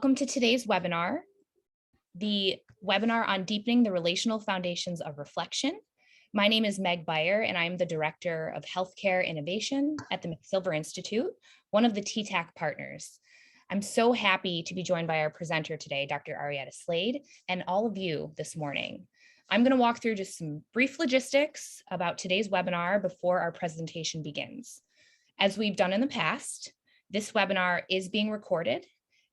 Welcome to today's webinar, the webinar on Deepening the Relational Foundations of Reflection. My name is Meg Beyer, and I'm the Director of Healthcare Innovation at the McSilver Institute, one of the TTAC partners. I'm so happy to be joined by our presenter today, Dr. Arietta Slade, and all of you this morning. I'm going to walk through just some brief logistics about today's webinar before our presentation begins. As we've done in the past, this webinar is being recorded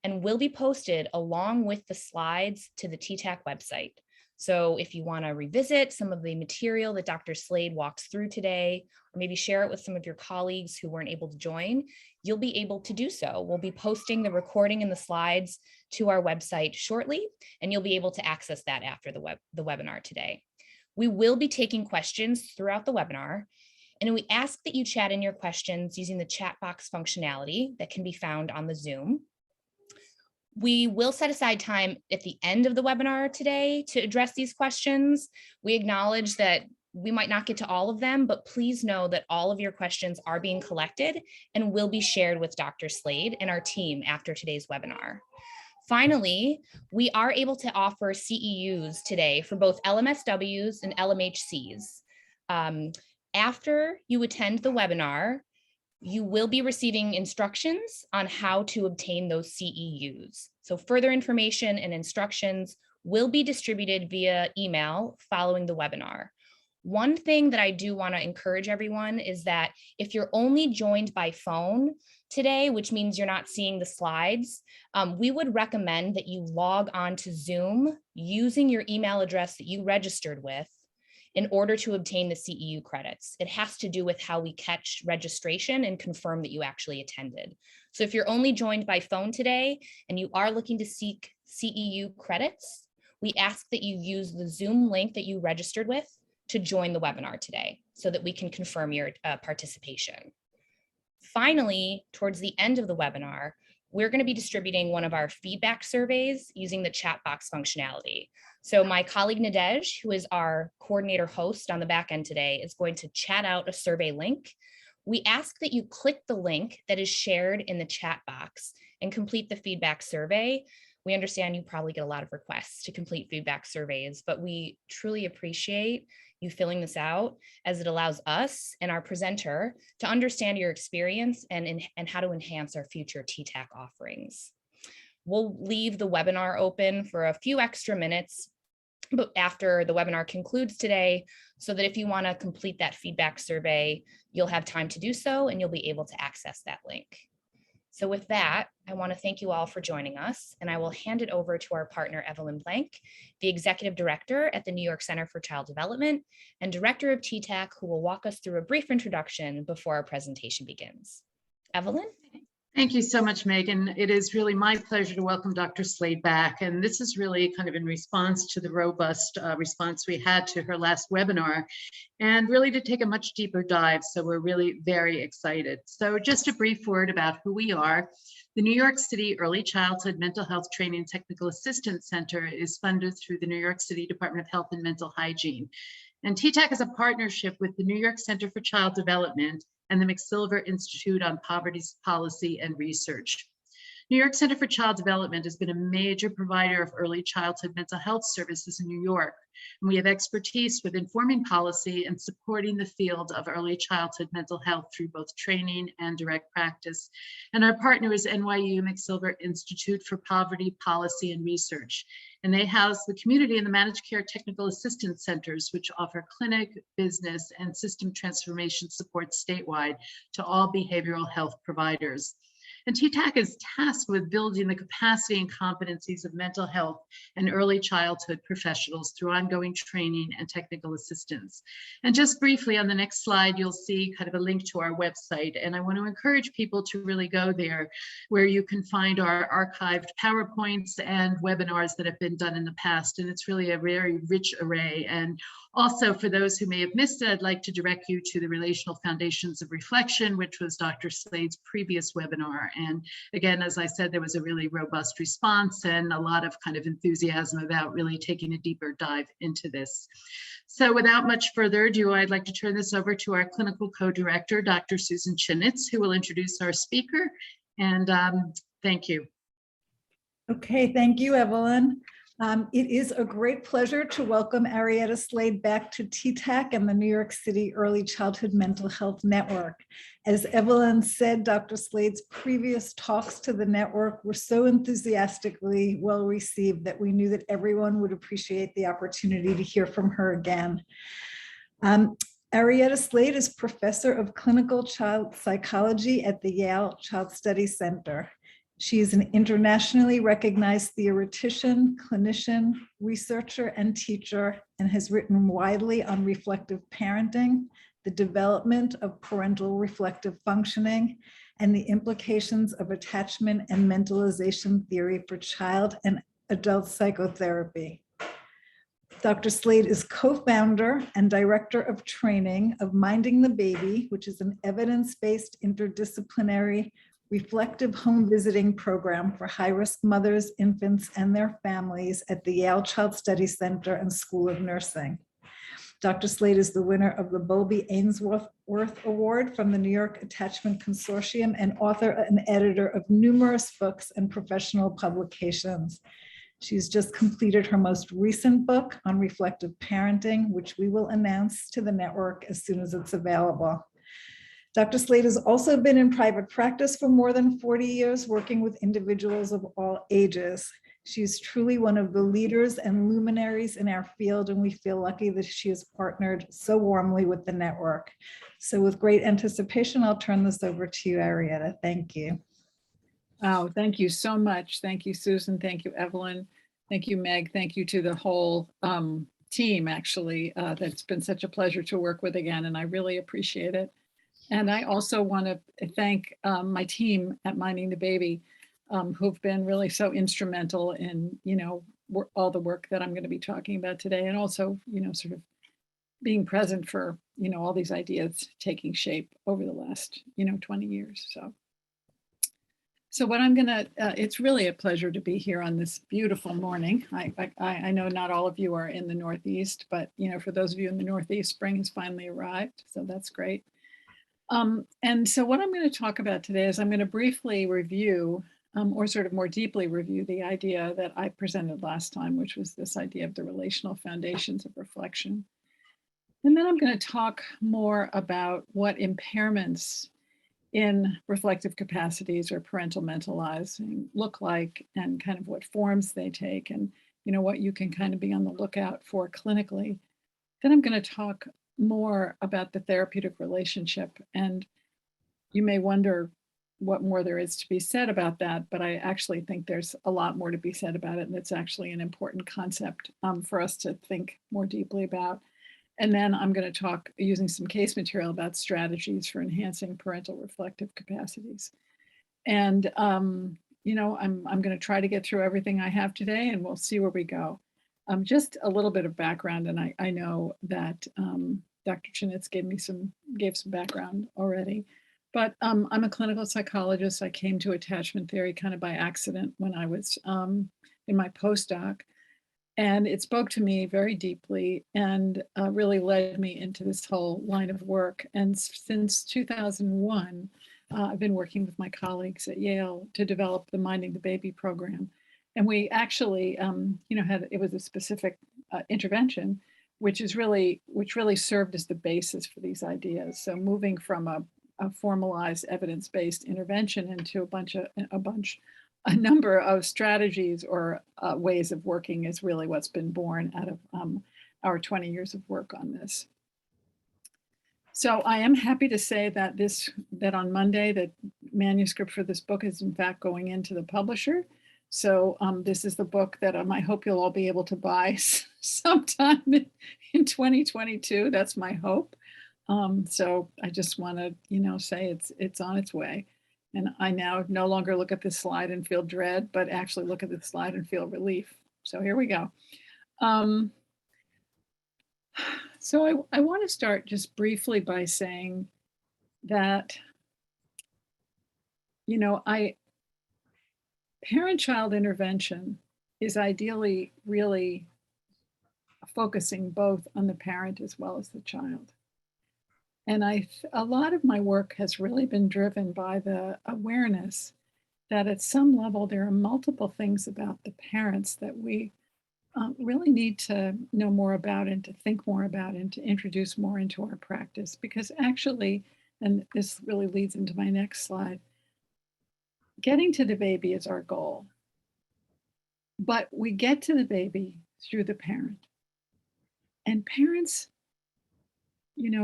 and will be posted along with the slides to the TTAC website. So if you want to revisit some of the material that Dr. Slade walks through today, or maybe share it with some of your colleagues who weren't able to join, you'll be able to do so. We'll be posting the recording and the slides to our website shortly, and you'll be able to access that after the webinar today. We will be taking questions throughout the webinar, and we ask that you chat in your questions using the chat box functionality that can be found on the Zoom. We will set aside time at the end of the webinar today to address these questions. We acknowledge that we might not get to all of them, but please know that all of your questions are being collected and will be shared with Dr. Slade and our team after today's webinar. Finally, we are able to offer CEUs today for both LMSWs and LMHCs. After you attend the webinar, you will be receiving instructions on how to obtain those CEUs. So further information and instructions will be distributed via email following the webinar. One thing that I do want to encourage everyone is that if you're only joined by phone today, which means you're not seeing the slides, we would recommend that you log on to Zoom using your email address that you registered with in order to obtain the CEU credits. It has to do with how we catch registration and confirm that you actually attended. So if you're only joined by phone today and you are looking to seek CEU credits, we ask that you use the Zoom link that you registered with to join the webinar today so that we can confirm your participation. Finally, towards the end of the webinar, we're going to be distributing one of our feedback surveys using the chat box functionality. So my colleague Nadej, who is our coordinator host on the back end today, is going to chat out a survey link. We ask that you click the link that is shared in the chat box and complete the feedback survey. We understand you probably get a lot of requests to complete feedback surveys, but we truly appreciate you filling this out as it allows us and our presenter to understand your experience and how to enhance our future TTAC offerings. We'll leave the webinar open for a few extra minutes but after the webinar concludes today, so that if you want to complete that feedback survey, you'll have time to do so and you'll be able to access that link. So with that, I want to thank you all for joining us, and I will hand it over to our partner, Evelyn Blank, the Executive Director at the New York Center for Child Development and Director of TTAC, who will walk us through a brief introduction before our presentation begins. Evelyn? Thank you so much, Megan. It is really my pleasure to welcome Dr. Slade back. And this is really kind of in response to the robust response we had to her last webinar, and really to take a much deeper dive. So we're really very excited. So just a brief word about who we are. The New York City Early Childhood Mental Health Training Technical Assistance Center is funded through the New York City Department of Health and Mental Hygiene. And TTAC is a partnership with the New York Center for Child Development and the McSilver Institute on Poverty Policy and Research. New York Center for Child Development has been a major provider of early childhood mental health services in New York. And we have expertise with informing policy and supporting the field of early childhood mental health through both training and direct practice. And our partner is NYU McSilver Institute for Poverty Policy and Research. And they house the community and the managed care technical assistance centers, which offer clinic, business, and system transformation support statewide to all behavioral health providers. And TTAC is tasked with building the capacity and competencies of mental health and early childhood professionals through ongoing training and technical assistance. And just briefly on the next slide, you'll see kind of a link to our website. And I want to encourage people to really go there, where you can find our archived PowerPoints and webinars that have been done in the past. And it's really a very rich array. And also, for those who may have missed it, I'd like to direct you to the Relational Foundations of Reflection, which was Dr. Slade's previous webinar. And again, as I said, there was a really robust response and a lot of kind of enthusiasm about really taking a deeper dive into this. So without much further ado, I'd like to turn this over to our clinical co-director, Dr. Susan Chinitz, who will introduce our speaker. And thank you. Okay, thank you, Evelyn. It is a great pleasure to welcome Arietta Slade back to TTAC and the New York City Early Childhood Mental Health Network. As Evelyn said, Dr. Slade's previous talks to the network were so enthusiastically well received that we knew that everyone would appreciate the opportunity to hear from her again. Arietta Slade is professor of clinical child psychology at the Yale Child Studies Center. She is an internationally recognized theoretician, clinician, researcher, and teacher, and has written widely on reflective parenting, the development of parental reflective functioning, and the implications of attachment and mentalization theory for child and adult psychotherapy. Dr. Slade is co-founder and director of training of Minding the Baby, which is an evidence-based interdisciplinary reflective home visiting program for high-risk mothers, infants, and their families at the Yale Child Studies Center and School of Nursing. Dr. Slade is the winner of the Bowlby Ainsworth Award from the New York Attachment Consortium and author and editor of numerous books and professional publications. She's just completed her most recent book on reflective parenting, which we will announce to the network as soon as it's available. Dr. Slade has also been in private practice for more than 40 years, working with individuals of all ages. She's truly one of the leaders and luminaries in our field, and we feel lucky that she has partnered so warmly with the network. So with great anticipation, I'll turn this over to you, Arietta. Thank you. Oh, thank you so much. Thank you, Susan. Thank you, Evelyn. Thank you, Meg. Thank you to the whole team, actually. That's been such a pleasure to work with again, and I really appreciate it. And I also want to thank my team at Minding the Baby, who've been really so instrumental in, all the work that I'm going to be talking about today, and also, sort of being present for, all these ideas taking shape over the last, 20 years. So what I'm going to, it's really a pleasure to be here on this beautiful morning. I know not all of you are in the Northeast, but, for those of you in the Northeast, spring has finally arrived. So that's great. And so what I'm going to talk about today is I'm going to briefly review or sort of more deeply review the idea that I presented last time, which was this idea of the relational foundations of reflection. And then I'm going to talk more about what impairments in reflective capacities or parental mentalizing look like and kind of what forms they take and, what you can kind of be on the lookout for clinically. Then I'm going to talk more about the therapeutic relationship. And you may wonder what more there is to be said about that, but I actually think there's a lot more to be said about it. And it's actually an important concept for us to think more deeply about. And then I'm going to talk using some case material about strategies for enhancing parental reflective capacities. And, I'm going to try to get through everything I have today and we'll see where we go. Just a little bit of background, and I know that Dr. Chinitz gave some background already, but I'm a clinical psychologist. I came to attachment theory kind of by accident when I was in my postdoc, and it spoke to me very deeply and really led me into this whole line of work. And since 2001, I've been working with my colleagues at Yale to develop the Minding the Baby program. And we actually, it was a specific intervention, which really served as the basis for these ideas. So moving from a formalized evidence-based intervention into a number of strategies or ways of working is really what's been born out of our 20 years of work on this. So I am happy to say that on Monday, the manuscript for this book is in fact going into the publisher. So this is the book that I hope you'll all be able to buy sometime in 2022. That's my hope. So I just want to, say it's on its way. And I now no longer look at this slide and feel dread, but actually look at the slide and feel relief. So here we go. So I want to start just briefly by saying that, parent-child intervention is ideally really focusing both on the parent as well as the child. And a lot of my work has really been driven by the awareness that at some level there are multiple things about the parents that we really need to know more about and to think more about and to introduce more into our practice. Because actually, and this really leads into my next slide, getting to the baby is our goal. But we get to the baby through the parent. And parents,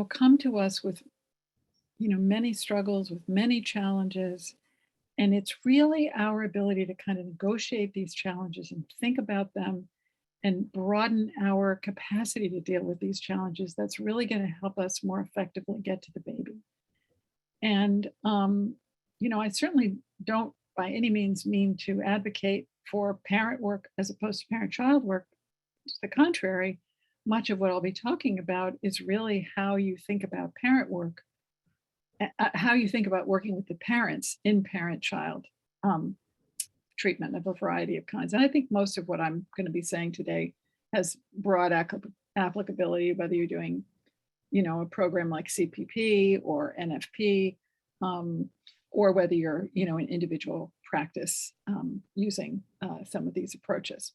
come to us with, many struggles, with many challenges. And it's really our ability to kind of negotiate these challenges and think about them and broaden our capacity to deal with these challenges that's really going to help us more effectively get to the baby. And, I certainly don't by any means mean to advocate for parent work as opposed to parent-child work. To the contrary, much of what I'll be talking about is really how you think about parent work, how you think about working with the parents in parent-child treatment of a variety of kinds. And I think most of what I'm going to be saying today has broad applicability, whether you're doing, a program like CPP or NFP, or whether you're, an individual practice using some of these approaches.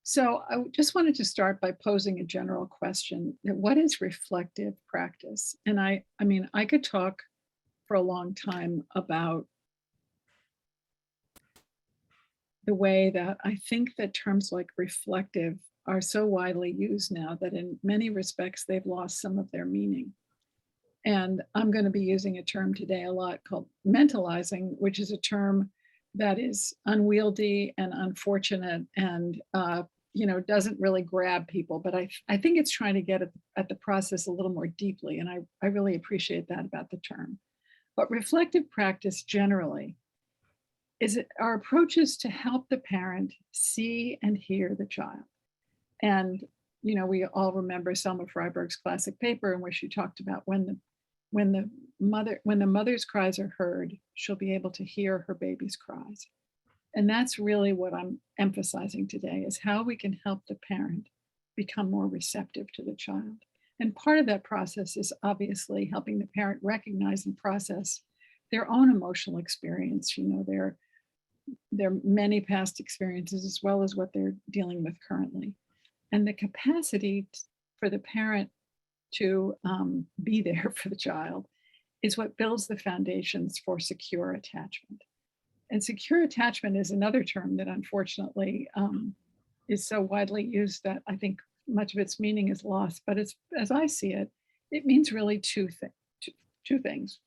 So I just wanted to start by posing a general question: what is reflective practice? And I mean, I could talk for a long time about the way that I think that terms like reflective are so widely used now that in many respects they've lost some of their meaning. And I'm going to be using a term today a lot called mentalizing, which is a term that is unwieldy and unfortunate and doesn't really grab people. But I think it's trying to get at the process a little more deeply. And I really appreciate that about the term. But reflective practice generally our approaches to help the parent see and hear the child. And, we all remember Selma Freiberg's classic paper in which she talked about when the mother's cries are heard, she'll be able to hear her baby's cries. And that's really what I'm emphasizing today, is how we can help the parent become more receptive to the child. And part of that process is obviously helping the parent recognize and process their own emotional experience, their many past experiences, as well as what they're dealing with currently. And the capacity for the parent to be there for the child is what builds the foundations for secure attachment. And secure attachment is another term that unfortunately is so widely used that I think much of its meaning is lost. But as I see it, it means really two things.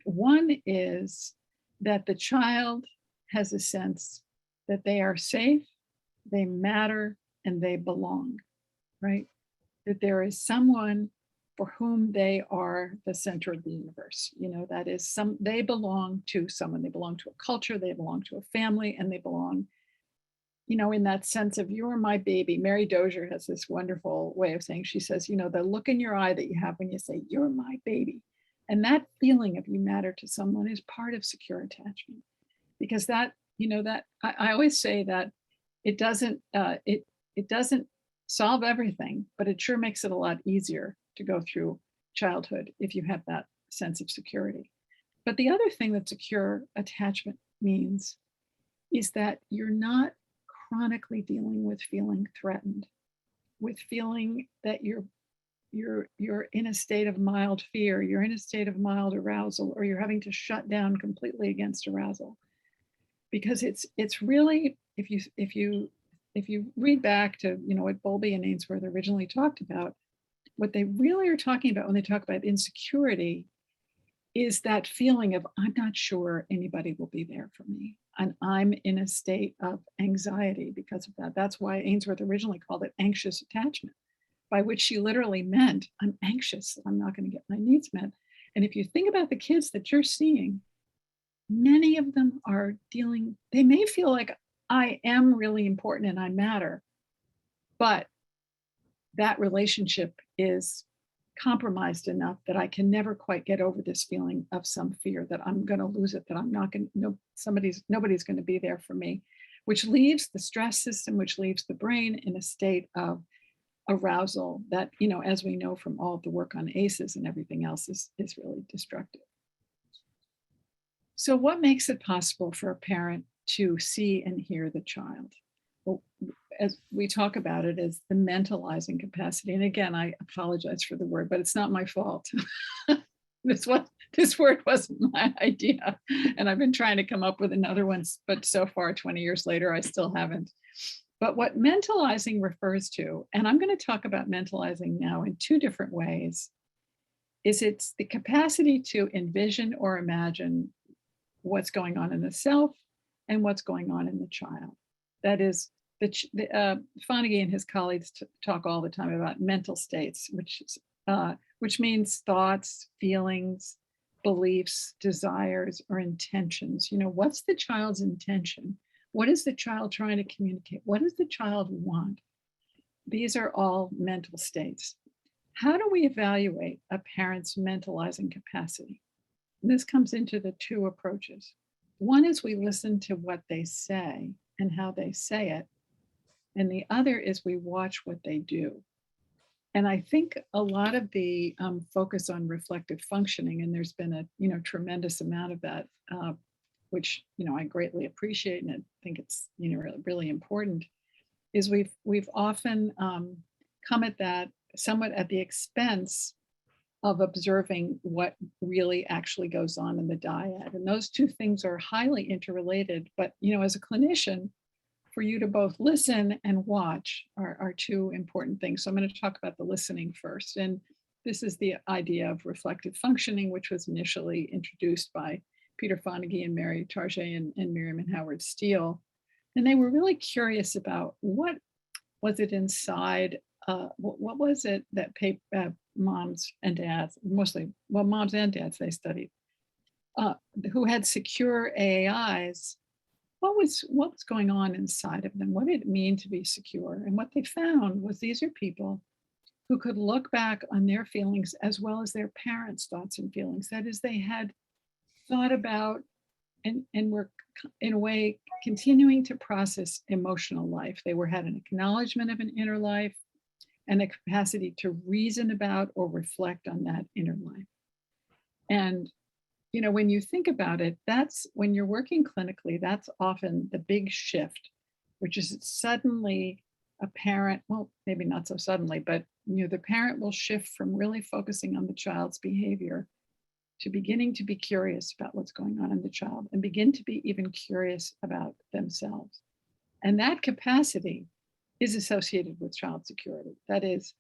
One is that the child has a sense that they are safe, they matter, and they belong, right? That there is someone for whom they are the center of the universe. That is they belong to someone, they belong to a culture, they belong to a family, and they belong, in that sense of you're my baby. Mary Dozier has this wonderful way of saying, she says, the look in your eye that you have when you say, you're my baby. And that feeling of you matter to someone is part of secure attachment. Because that, I always say that it doesn't solve everything, but it sure makes it a lot easier to go through childhood if you have that sense of security. But the other thing that secure attachment means is that you're not chronically dealing with feeling threatened, with feeling that you're in a state of mild fear, you're in a state of mild arousal, or you're having to shut down completely against arousal. Because it's really, if you read back to what Bowlby and Ainsworth originally talked about, what they really are talking about when they talk about insecurity is that feeling of, I'm not sure anybody will be there for me. And I'm in a state of anxiety because of that. That's why Ainsworth originally called it anxious attachment, by which she literally meant, I'm anxious that I'm not going to get my needs met. And if you think about the kids that you're seeing, many of them are they may feel like I am really important and I matter, but that relationship is compromised enough that I can never quite get over this feeling of some fear that I'm going to lose it, that I'm not going to, nobody's going to be there for me, which leaves the stress system, which leaves the brain in a state of arousal that, as we know from all of the work on ACEs and everything else, is really destructive. So what makes it possible for a parent to see and hear the child? Well, as we talk about it as the mentalizing capacity. And again, I apologize for the word, but it's not my fault. This word wasn't my idea. And I've been trying to come up with another one, but so far, 20 years later, I still haven't. But what mentalizing refers to, and I'm going to talk about mentalizing now in two different ways, is it's the capacity to envision or imagine what's going on in the self and what's going on in the child. That is, Fonagy and his colleagues talk all the time about mental states, which means thoughts, feelings, beliefs, desires, or intentions. What's the child's intention? What is the child trying to communicate? What does the child want? These are all mental states. How do we evaluate a parent's mentalizing capacity? And this comes into the two approaches. One is we listen to what they say and how they say it. And the other is we watch what they do. And I think a lot of the focus on reflective functioning, and there's been a tremendous amount of that, which I greatly appreciate, and I think it's really important, is we've often come at that somewhat at the expense of observing what really actually goes on in the dyad. And those two things are highly interrelated. But as a clinician, for you to both listen and watch are two important things. So I'm going to talk about the listening first. And this is the idea of reflective functioning, which was initially introduced by Peter Fonagy and Mary Target and Miriam and Howard Steele. And they were really curious about what was it inside, what was it that moms and dads, moms and dads they studied, who had secure AAIs, what was going on inside of them? What did it mean to be secure? And what they found was these are people who could look back on their feelings as well as their parents' thoughts and feelings. That is, they had thought about and were in a way continuing to process emotional life. They had an acknowledgement of an inner life and a capacity to reason about or reflect on that inner life. And when you think about it, that's when you're working clinically, that's often the big shift, which is suddenly a parent, well, maybe not so suddenly, but the parent will shift from really focusing on the child's behavior to beginning to be curious about what's going on in the child and begin to be even curious about themselves. And that capacity is associated with child security. That is,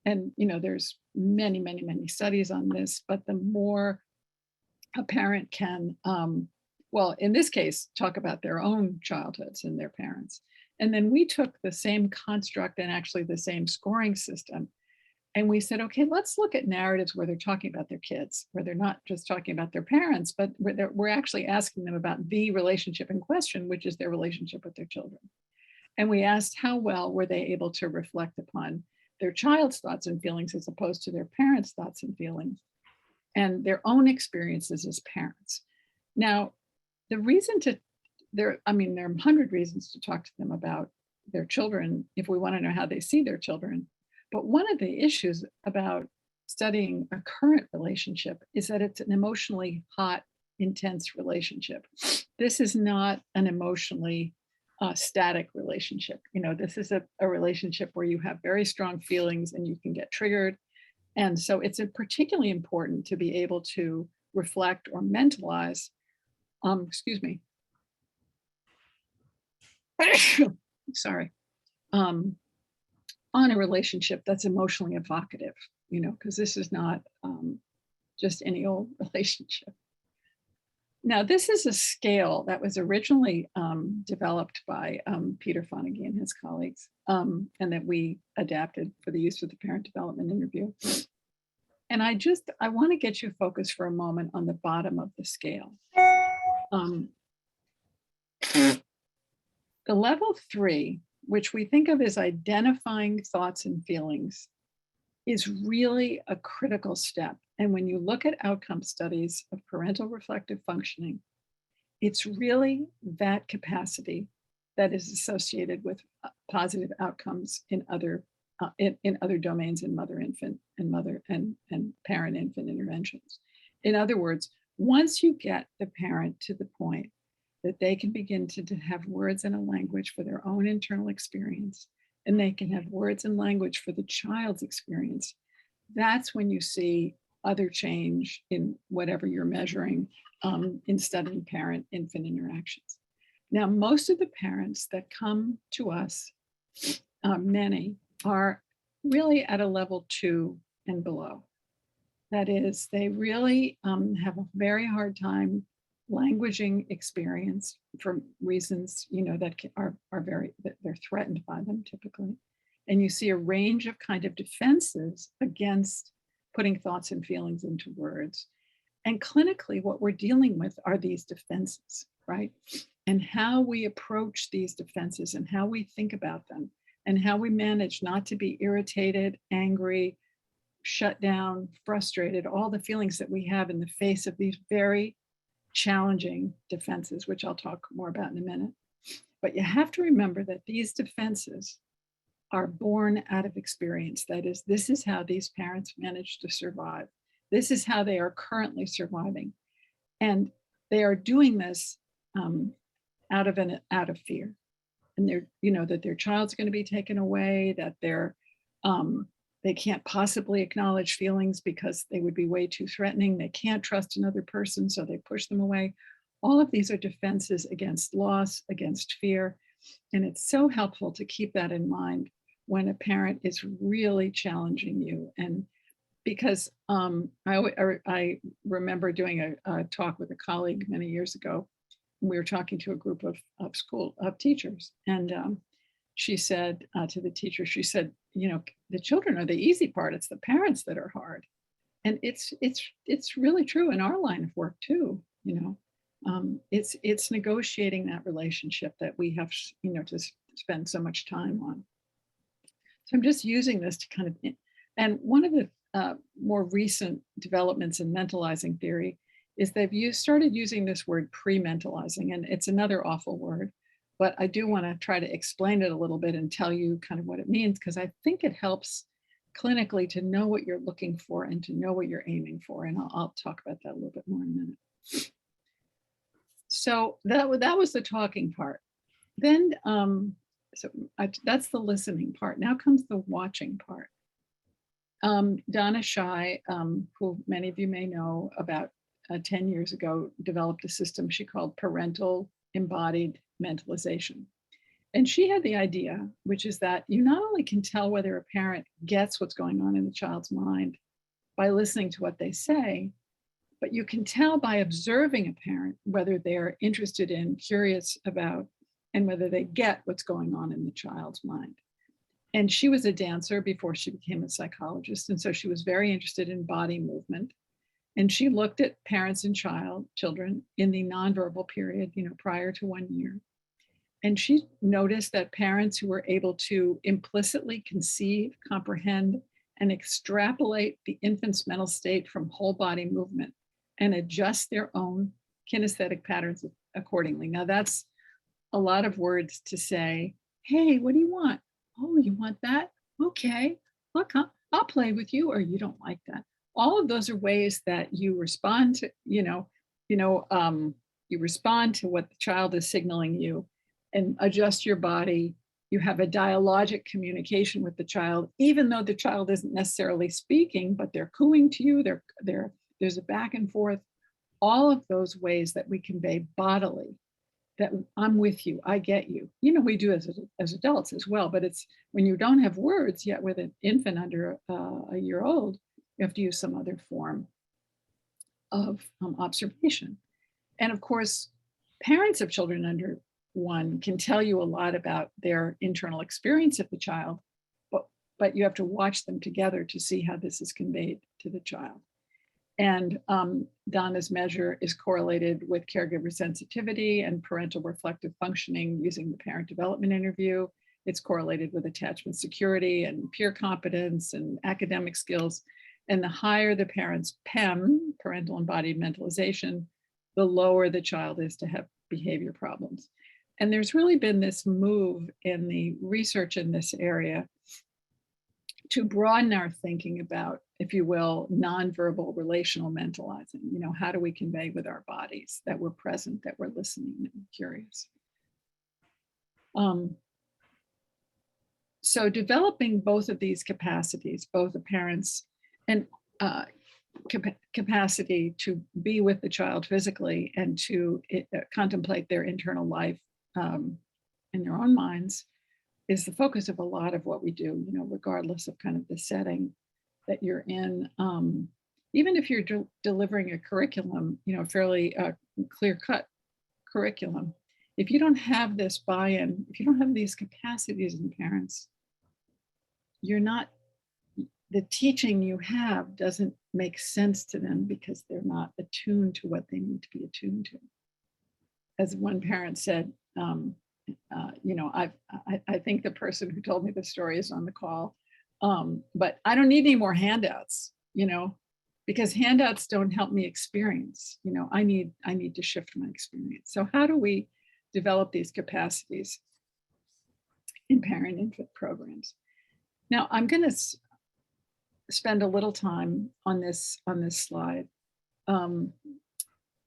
and there's many, many, many studies on this, but the more a parent can, in this case, talk about their own childhoods and their parents. And then we took the same construct and actually the same scoring system. And we said, okay, let's look at narratives where they're talking about their kids, where they're not just talking about their parents, but we're actually asking them about the relationship in question, which is their relationship with their children. And we asked how well were they able to reflect upon their child's thoughts and feelings as opposed to their parents' thoughts and feelings and their own experiences as parents. Now, the reason there are 100 reasons to talk to them about their children if we want to know how they see their children. But one of the issues about studying a current relationship is that it's an emotionally hot, intense relationship. This is not an emotionally static relationship. This is a relationship where you have very strong feelings and you can get triggered. And so it's particularly important to be able to reflect or mentalize, sorry, on a relationship that's emotionally evocative, because this is not just any old relationship. Now, this is a scale that was originally developed by Peter Fonagy and his colleagues, and that we adapted for the use of the parent development interview. And I want to get you focused for a moment on the bottom of the scale. The level 3, which we think of as identifying thoughts and feelings, is really a critical step. And when you look at outcome studies of parental reflective functioning, it's really that capacity that is associated with positive outcomes in other domains in mother-infant and mother and parent-infant interventions. In other words, once you get the parent to the point that they can begin to have words and a language for their own internal experience, and they can have words and language for the child's experience, that's when you see other change in whatever you're measuring in studying parent-infant interactions. Now, most of the parents that come to us, many, are really at a level 2 and below. That is, they really have a very hard time languaging experience for reasons, that are very, that they're threatened by them typically. And you see a range of kind of defenses against putting thoughts and feelings into words. And clinically, what we're dealing with are these defenses, right? And how we approach these defenses and how we think about them and how we manage not to be irritated, angry, shut down, frustrated, all the feelings that we have in the face of these very challenging defenses, which I'll talk more about in a minute. But you have to remember that these defenses are born out of experience. That is, this is how these parents manage to survive. This is how they are currently surviving. And they are doing this out of fear. And they're, that their child's going to be taken away, that they can't possibly acknowledge feelings because they would be way too threatening. They can't trust another person, so they push them away. All of these are defenses against loss, against fear. And it's so helpful to keep that in mind when a parent is really challenging you. And because I remember doing a talk with a colleague many years ago. We were talking to a group of teachers. And she said to the teacher, she said, the children are the easy part. It's the parents that are hard. And it's really true in our line of work too. It's negotiating that relationship that we have, to spend so much time on. So I'm just using this to kind of, and one of the more recent developments in mentalizing theory is they've started using this word prementalizing, and it's another awful word. But I do want to try to explain it a little bit and tell you kind of what it means, because I think it helps clinically to know what you're looking for and to know what you're aiming for. And I'll talk about that a little bit more in a minute. So that was the talking part. Then, that's the listening part. Now comes the watching part. Donna Shai, who many of you may know, about 10 years ago, developed a system she called Parental, Embodied Mentalization. And she had the idea, which is that you not only can tell whether a parent gets what's going on in the child's mind by listening to what they say, but you can tell by observing a parent whether they're interested in, curious about, and whether they get what's going on in the child's mind. And she was a dancer before she became a psychologist. And so she was very interested in body movement. And she looked at parents and children in the nonverbal period, prior to 1 year. And she noticed that parents who were able to implicitly conceive, comprehend, and extrapolate the infant's mental state from whole body movement and adjust their own kinesthetic patterns accordingly. Now that's a lot of words to say, hey, what do you want? Oh, you want that? Okay, look, I'll play with you, or you don't like that. All of those are ways that you respond to, you respond to what the child is signaling you and adjust your body. You have a dialogic communication with the child, even though the child isn't necessarily speaking, but they're cooing to you. There's a back and forth. All of those ways that we convey bodily that I'm with you, I get you. We do as adults as well, but it's when you don't have words yet with an infant under a year old, you have to use some other form of observation. And of course, parents of children under 1 can tell you a lot about their internal experience of the child, but you have to watch them together to see how this is conveyed to the child. And Donna's measure is correlated with caregiver sensitivity and parental reflective functioning using the parent development interview. It's correlated with attachment security and peer competence and academic skills. And the higher the parent's PEM, parental embodied mentalization, the lower the child is to have behavior problems. And there's really been this move in the research in this area to broaden our thinking about, if you will, nonverbal relational mentalizing. You know, how do we convey with our bodies that we're present, that we're listening and curious? So developing both of these capacities, both the parents and capacity to be with the child physically and to contemplate their internal life in their own minds, is the focus of a lot of what we do, you know, regardless of kind of the setting that you're in. Even if you're delivering a curriculum, you know, fairly clear-cut curriculum, if you don't have this buy-in, if you don't have these capacities in parents, the teaching you have doesn't make sense to them because they're not attuned to what they need to be attuned to. As one parent said, you know, I think the person who told me the story is on the call, but I don't need any more handouts, you know, because handouts don't help me experience. You know, I need to shift my experience. So how do we develop these capacities in parent-infant programs? Now, I'm going to spend a little time on this slide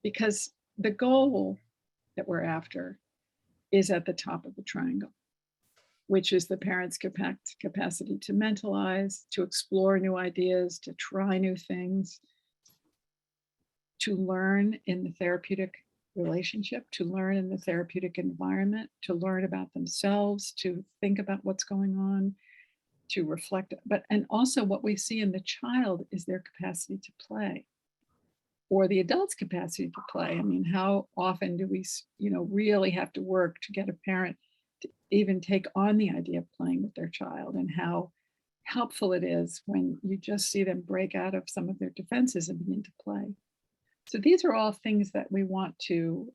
because the goal that we're after is at the top of the triangle, which is the parent's capacity to mentalize, to explore new ideas, to try new things, to learn in the therapeutic relationship, to learn in the therapeutic environment, to learn about themselves, to think about what's going on, to reflect, and also what we see in the child is their capacity to play, or the adult's capacity to play. I mean, how often do we, you know, really have to work to get a parent to even take on the idea of playing with their child, and how helpful it is when you just see them break out of some of their defenses and begin to play. So these are all things that we want to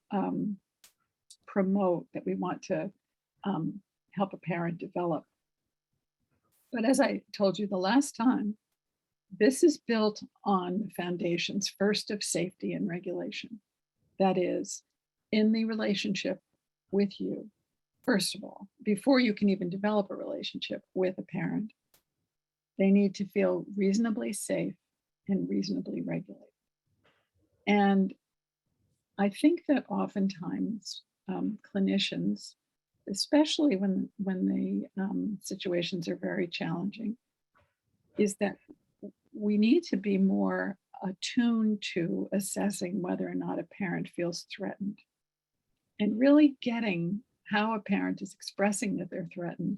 promote, that we want to help a parent develop. But as I told you the last time, this is built on the foundations, first of safety and regulation. That is, in the relationship with you, first of all, before you can even develop a relationship with a parent, they need to feel reasonably safe and reasonably regulated. And I think that oftentimes clinicians, especially when the situations are very challenging, is that we need to be more attuned to assessing whether or not a parent feels threatened, and really getting how a parent is expressing that they're threatened,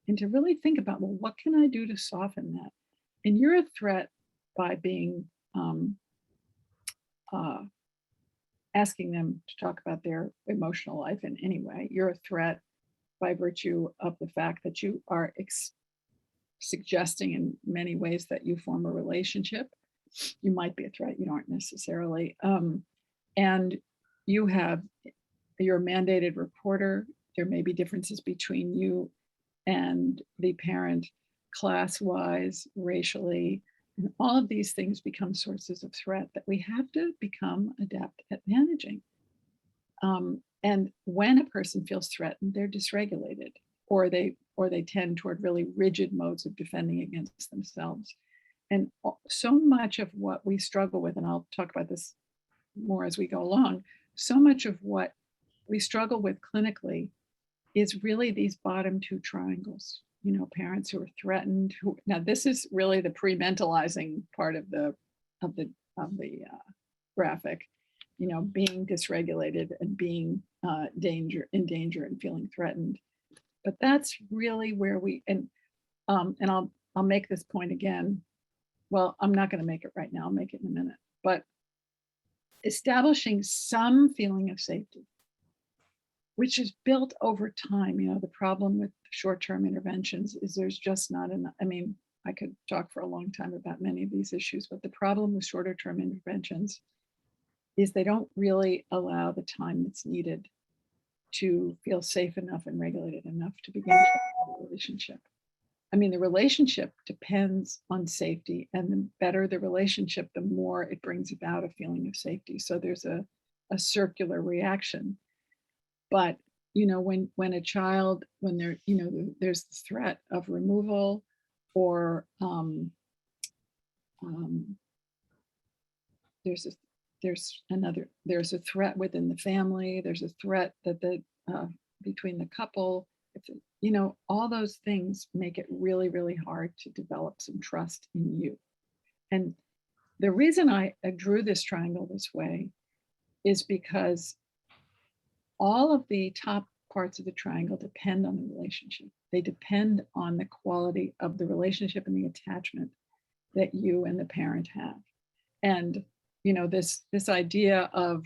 and to really think about, well, what can I do to soften that? And you're a threat by being asking them to talk about their emotional life in any way. You're a threat by virtue of the fact that you are suggesting in many ways that you form a relationship. You might be a threat, you aren't necessarily. And you're a mandated reporter. There may be differences between you and the parent, class-wise, racially, and all of these things become sources of threat that we have to become adept at managing. And when a person feels threatened, they're dysregulated, or they tend toward really rigid modes of defending against themselves. And so much of what we struggle with, and I'll talk about this more as we go along, so much of what we struggle with clinically is really these bottom two triangles. You know, parents who are threatened. Now, this is really the prementalizing part of the graphic. You know, being dysregulated and being in danger and feeling threatened. But that's really where and I'll make this point again. Well, I'm not going to make it right now. I'll make it in a minute. But establishing some feeling of safety, which is built over time. You know, the problem with short-term interventions is there's just not enough. I mean, I could talk for a long time about many of these issues, but the problem with shorter-term interventions is they don't really allow the time that's needed to feel safe enough and regulated enough to begin to have a relationship. I mean, the relationship depends on safety, and the better the relationship, the more it brings about a feeling of safety. So there's a circular reaction. But, you know, when a child, when they're, you know, there's the threat of removal, or there's a threat within the family, there's a threat that between the couple, all those things make it really, really hard to develop some trust in you. And the reason I drew this triangle this way is because all of the top parts of the triangle depend on the relationship. They depend on the quality of the relationship and the attachment that you and the parent have. And this idea of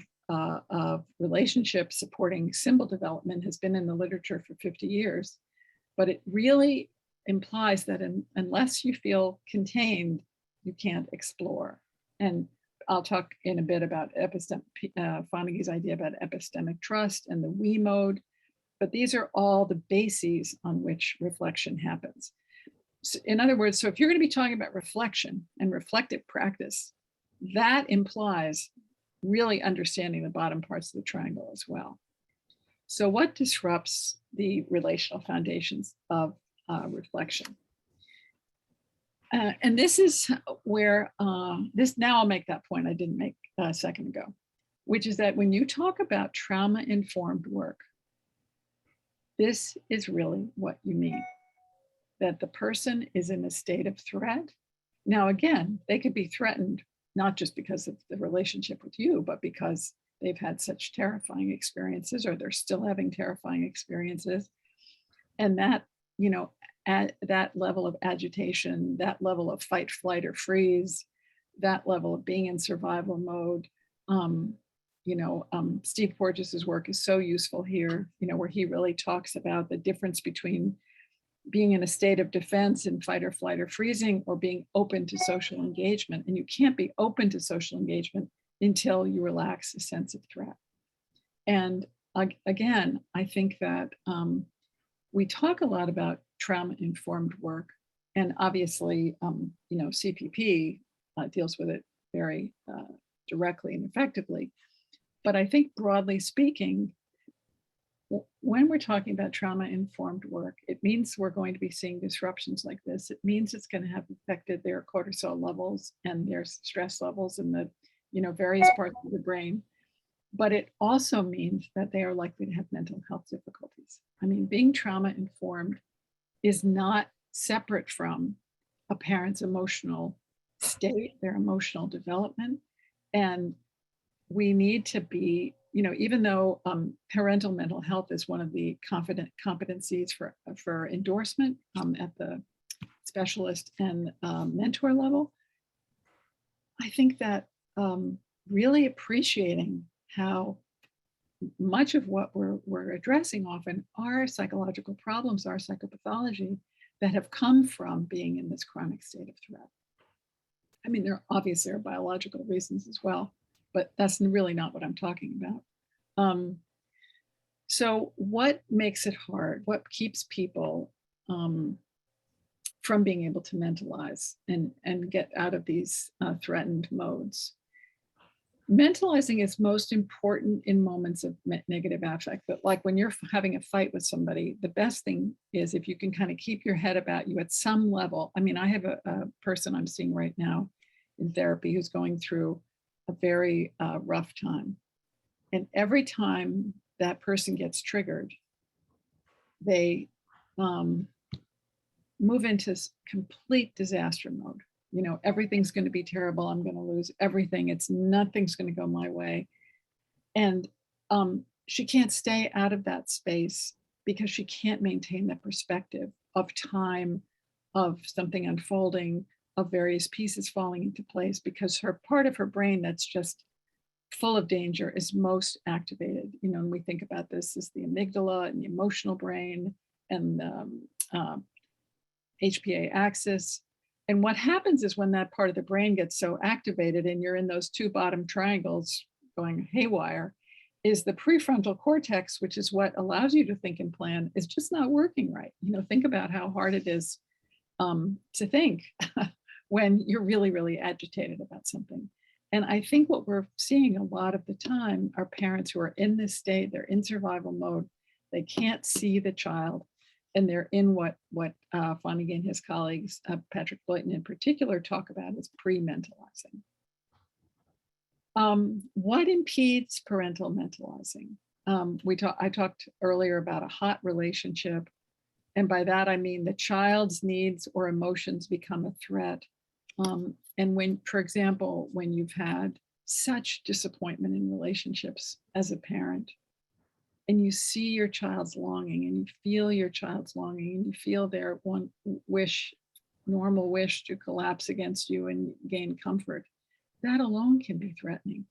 relationships supporting symbol development has been in the literature for 50 years, but it really implies that unless you feel contained, you can't explore. And I'll talk in a bit about Fonagy's idea about epistemic trust and the we mode, but these are all the bases on which reflection happens. So in other words, so if you're going to be talking about reflection and reflective practice, that implies really understanding the bottom parts of the triangle as well. So what disrupts the relational foundations of reflection? And this is where, now I'll make that point I didn't make a second ago, which is that when you talk about trauma-informed work, this is really what you mean, that the person is in a state of threat. Now, again, they could be threatened not just because of the relationship with you, but because they've had such terrifying experiences, or they're still having terrifying experiences. And that, at that level of agitation, that level of fight, flight, or freeze, that level of being in survival mode, Steve Porges's work is so useful here, where he really talks about the difference between being in a state of defense and fight or flight or freezing, or being open to social engagement. And you can't be open to social engagement until you relax a sense of threat. And again, I think that we talk a lot about trauma-informed work, and obviously, CPP deals with it very directly and effectively. But I think broadly speaking, when we're talking about trauma-informed work, it means we're going to be seeing disruptions like this. It means it's going to have affected their cortisol levels and their stress levels in the, various parts of the brain. But it also means that they are likely to have mental health difficulties. I mean, being trauma-informed is not separate from a parent's emotional state, their emotional development. And we need to be, even though parental mental health is one of the competencies for endorsement at the specialist and mentor level, I think that really appreciating how much of what we're addressing often are psychological problems, are psychopathology that have come from being in this chronic state of threat. I mean, there obviously are biological reasons as well, but that's really not what I'm talking about. So what makes it hard? What keeps people from being able to mentalize and get out of these threatened modes? Mentalizing is most important in moments of negative affect, but like when you're having a fight with somebody, the best thing is if you can kind of keep your head about you at some level. I mean, I have a person I'm seeing right now in therapy who's going through a very rough time. And every time that person gets triggered, they move into complete disaster mode. Everything's going to be terrible. I'm going to lose everything. Nothing's going to go my way. And she can't stay out of that space because she can't maintain that perspective of time, of something unfolding, of various pieces falling into place, because her part of her brain that's just full of danger is most activated. And we think about this as the amygdala and the emotional brain and the HPA axis. And what happens is when that part of the brain gets so activated and you're in those two bottom triangles going haywire, is the prefrontal cortex, which is what allows you to think and plan, is just not working right. Think about how hard it is to think when you're really, really agitated about something. And I think what we're seeing a lot of the time are parents who are in this state, they're in survival mode, they can't see the child, and they're in what Flanagan and his colleagues, Patrick Boyton in particular, talk about as prementalizing. What impedes parental mentalizing? I talked earlier about a hot relationship. And by that, I mean the child's needs or emotions become a threat. And when, for example, when you've had such disappointment in relationships as a parent, and you see your child's longing and you feel your child's longing and you feel their one wish, normal wish to collapse against you and gain comfort, that alone can be threatening,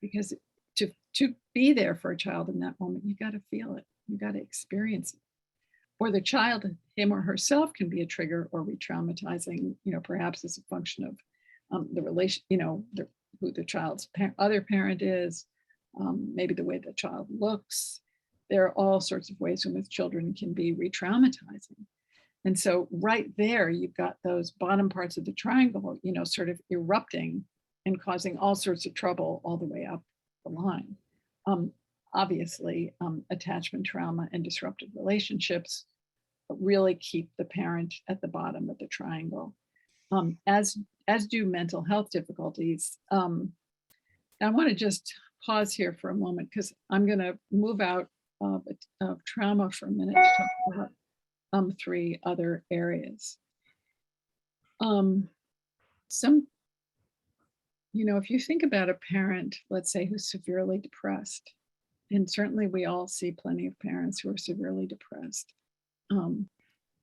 because to be there for a child in that moment, you got to feel it, you got to experience it. Or the child, him or herself, can be a trigger or re-traumatizing, perhaps as a function of the relation, who the child's other parent is, maybe the way the child looks. There are all sorts of ways in which children can be re-traumatizing. And so right there, you've got those bottom parts of the triangle, sort of erupting and causing all sorts of trouble all the way up the line. Obviously, attachment trauma and disrupted relationships really keep the parent at the bottom of the triangle, as do mental health difficulties. I want to just pause here for a moment, because I'm going to move out of trauma for a minute to talk about three other areas. If you think about a parent, let's say, who's severely depressed, and certainly we all see plenty of parents who are severely depressed,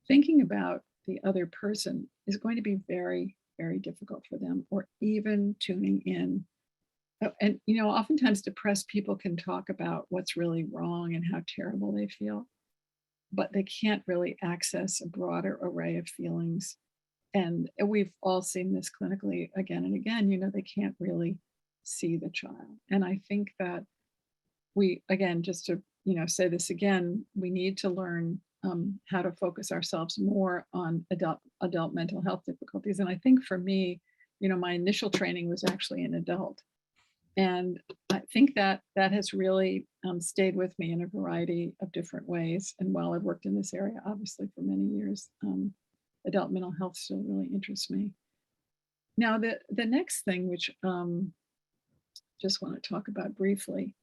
thinking about the other person is going to be very, very difficult for them, or even tuning in. And, oftentimes depressed people can talk about what's really wrong and how terrible they feel, but they can't really access a broader array of feelings. And we've all seen this clinically again and again, they can't really see the child. And I think that we, again, just to, say this again, we need to learn how to focus ourselves more on adult mental health difficulties. And I think for me, my initial training was actually an adult. And I think that has really stayed with me in a variety of different ways. And while I've worked in this area, obviously, for many years, adult mental health still really interests me. Now, the next thing, which just want to talk about briefly,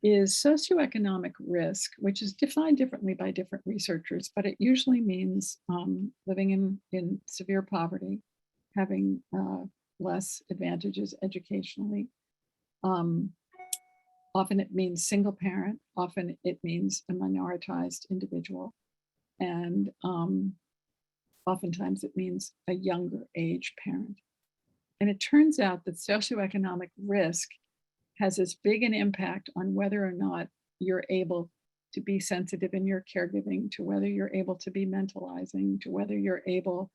is socioeconomic risk, which is defined differently by different researchers, but it usually means living in severe poverty, having less advantages educationally. Often it means single parent, often it means a minoritized individual, and oftentimes it means a younger age parent. And it turns out that socioeconomic risk has as big an impact on whether or not you're able to be sensitive in your caregiving, to whether you're able to be mentalizing, to whether you're able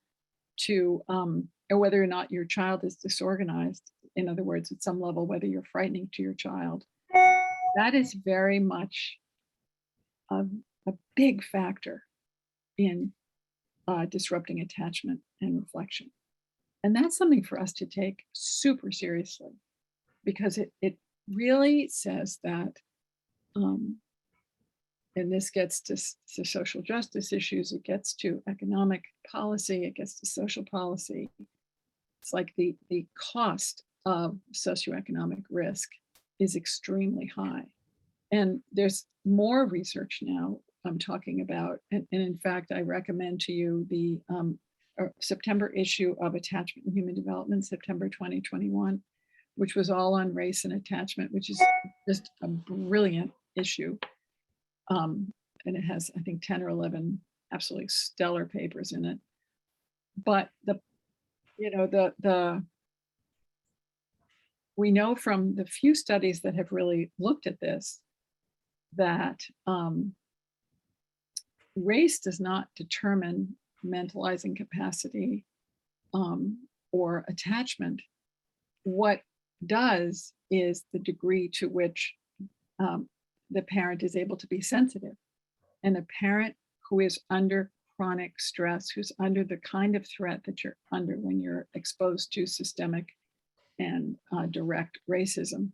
to, or whether or not your child is disorganized. In other words, at some level, whether you're frightening to your child. That is very much a big factor in disrupting attachment and reflection. And that's something for us to take super seriously, because it really says that, and this gets to social justice issues, it gets to economic policy, it gets to social policy. It's like the cost of socioeconomic risk is extremely high. And there's more research now I'm talking about, and in fact, I recommend to you the September issue of Attachment and Human Development, September 2021, which was all on race and attachment, which is just a brilliant issue. And it has, I think, 10 or 11 absolutely stellar papers in it. But we know from the few studies that have really looked at this that race does not determine mentalizing capacity or attachment. What does is the degree to which the parent is able to be sensitive. And a parent who is under chronic stress, who's under the kind of threat that you're under when you're exposed to systemic and direct racism,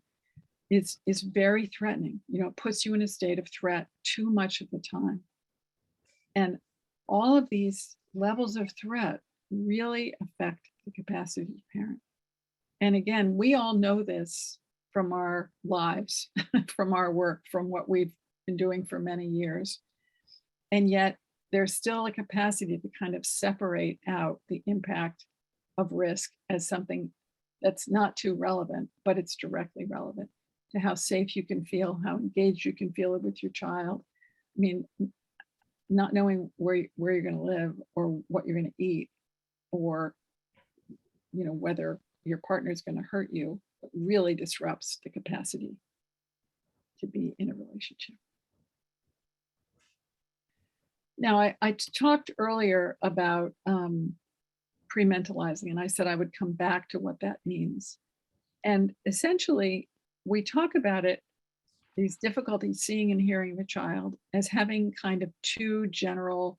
is very threatening. It puts you in a state of threat too much of the time. And all of these levels of threat really affect the capacity to parent. And again, we all know this from our lives, from our work, from what we've been doing for many years. And yet there's still a capacity to kind of separate out the impact of risk as something that's not too relevant, but it's directly relevant to how safe you can feel, how engaged you can feel with your child. I mean, not knowing where you're going to live or what you're going to eat, or whether your partner is going to hurt you, really disrupts the capacity to be in a relationship. Now, I talked earlier about prementalizing, and I said I would come back to what that means. And essentially, we talk about it, these difficulties seeing and hearing the child, as having kind of two general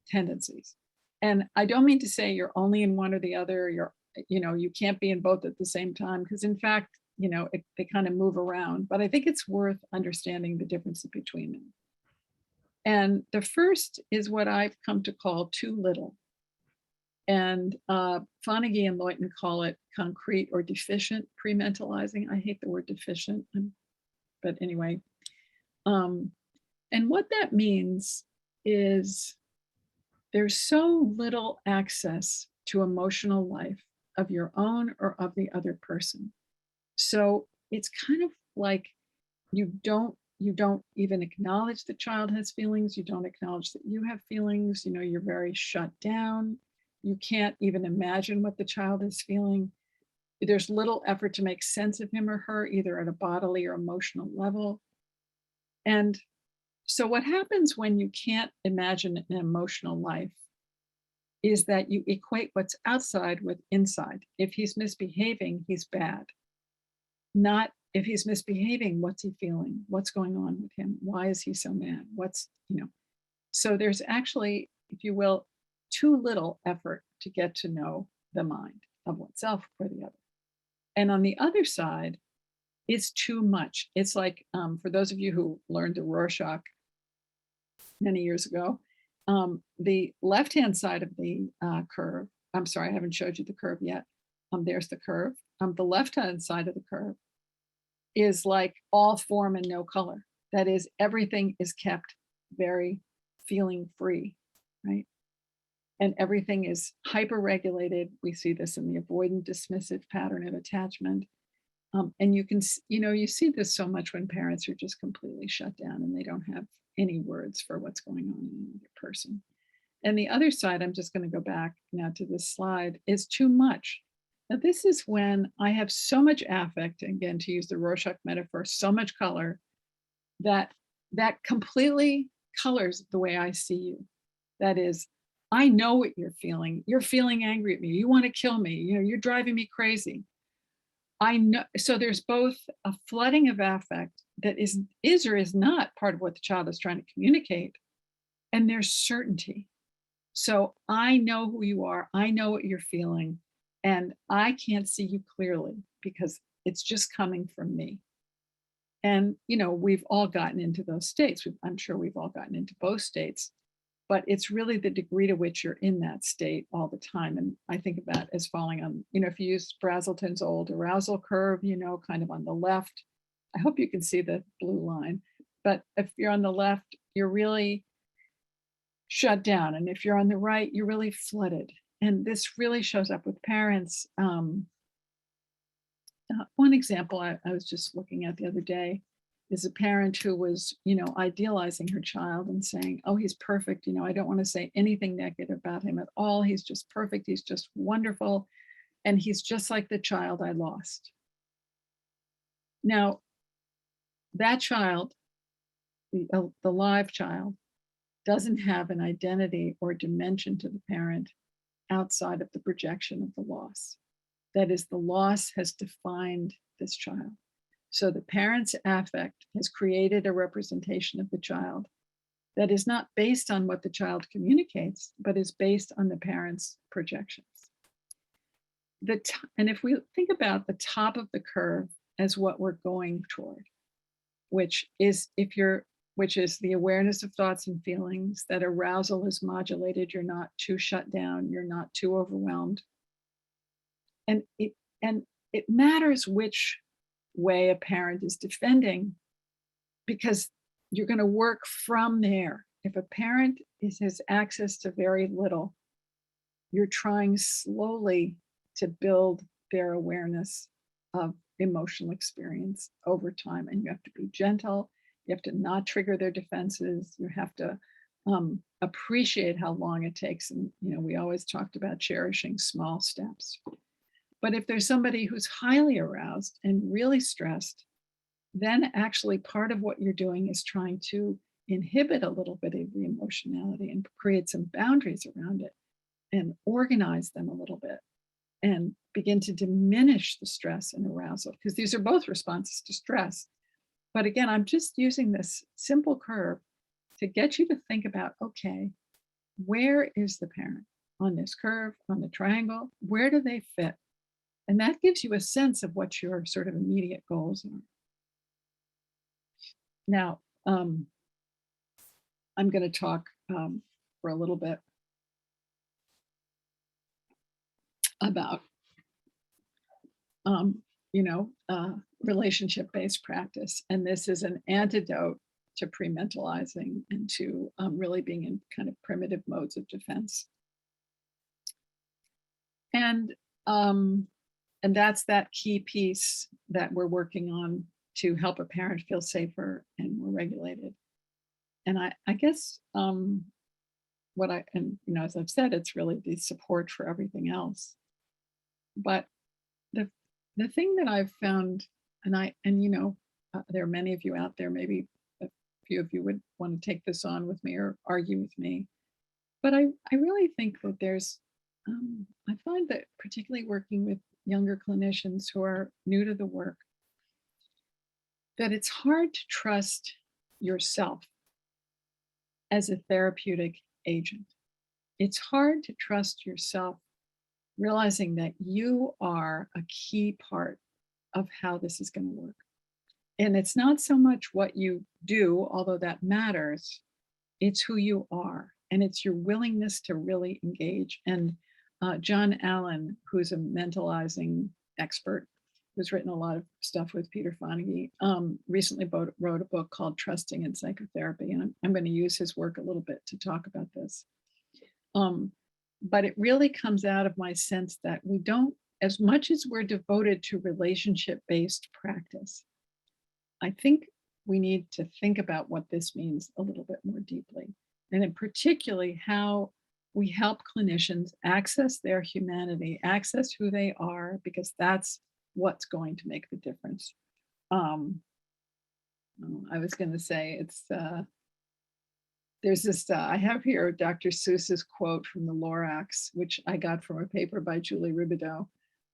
tendencies. And I don't mean to say you're only in one or the other, you can't be in both at the same time, because in fact, they kind of move around, but I think it's worth understanding the differences between them. And the first is what I've come to call too little. And Fonagy and Leuchten call it concrete or deficient prementalizing. I hate the word deficient, but anyway. And what that means is there's so little access to emotional life of your own or of the other person. So it's kind of like you don't even acknowledge the child has feelings. You don't acknowledge that you have feelings. You're very shut down. You can't even imagine what the child is feeling. There's little effort to make sense of him or her, either at a bodily or emotional level. And so what happens when you can't imagine an emotional life is that you equate what's outside with inside. If he's misbehaving, he's bad. Not if he's misbehaving, what's he feeling? What's going on with him? Why is he so mad? So there's actually, if you will, too little effort to get to know the mind of oneself or the other. And on the other side, it's too much. It's like, for those of you who learned the Rorschach many years ago, the left-hand side of the curve, I'm sorry, I haven't showed you the curve yet. There's the curve. The left-hand side of the curve is like all form and no color. That is, everything is kept very feeling free, right? And everything is hyper-regulated. We see this in the avoidant dismissive pattern of attachment. And you can, you see this so much when parents are just completely shut down and they don't have any words for what's going on in another person. And the other side, I'm just going to go back now to this slide, is too much. Now, this is when I have so much affect, again, to use the Rorschach metaphor, so much color, that completely colors the way I see you. That is, I know what you're feeling. You're feeling angry at me. You want to kill me. You're driving me crazy. I know. So there's both a flooding of affect that is or is not part of what the child is trying to communicate, and there's certainty. So I know who you are. I know what you're feeling, and I can't see you clearly because it's just coming from me. And we've all gotten into those states. I'm sure we've all gotten into both states. But it's really the degree to which you're in that state all the time. And I think of that as falling on, if you use Brazelton's old arousal curve, kind of on the left. I hope you can see the blue line. But if you're on the left, you're really shut down. And if you're on the right, you're really flooded. And this really shows up with parents. One example I was just looking at the other day is a parent who was, idealizing her child and saying, oh, he's perfect. I don't want to say anything negative about him at all. He's just perfect. He's just wonderful. And he's just like the child I lost. Now, that child, the live child, doesn't have an identity or dimension to the parent outside of the projection of the loss. That is, the loss has defined this child. So the parent's affect has created a representation of the child that is not based on what the child communicates, but is based on the parent's projections. And if we think about the top of the curve as what we're going toward, which is if you're which is the awareness of thoughts and feelings, that arousal is modulated. You're not too shut down. You're not too overwhelmed. And it matters which way a parent is defending, because you're going to work from there. If a parent has access to very little, you're trying slowly to build their awareness of emotional experience over time. And you have to be gentle. You have to not trigger their defenses. You have to appreciate how long it takes. And, we always talked about cherishing small steps. But if there's somebody who's highly aroused and really stressed, then actually part of what you're doing is trying to inhibit a little bit of the emotionality and create some boundaries around it and organize them a little bit and begin to diminish the stress and arousal, because these are both responses to stress. But again, I'm just using this simple curve to get you to think about, okay, where is the parent on this curve, on the triangle? Where do they fit? And that gives you a sense of what your sort of immediate goals are. Now, I'm going to talk for a little bit about, relationship-based practice. And this is an antidote to prementalizing and to really being in kind of primitive modes of defense. And that's that key piece that we're working on to help a parent feel safer and more regulated. And I guess as I've said, it's really the support for everything else. But the thing that I've found, there are many of you out there, maybe a few of you would want to take this on with me or argue with me, but I really think that there's, I find that particularly working with younger clinicians who are new to the work, that it's hard to trust yourself as a therapeutic agent. It's hard to trust yourself, realizing that you are a key part of how this is going to work. And it's not so much what you do, although that matters, it's who you are. And it's your willingness to really engage. And John Allen, who's a mentalizing expert, who's written a lot of stuff with Peter Fonagy, recently wrote a book called Trusting in Psychotherapy. And I'm going to use his work a little bit to talk about this. But it really comes out of my sense that we don't, as much as we're devoted to relationship-based practice, I think we need to think about what this means a little bit more deeply. And in particularly how we help clinicians access their humanity, access who they are, because that's what's going to make the difference. I was going to say there's this, I have here Dr. Seuss's quote from the Lorax, which I got from a paper by Julie Ribideau,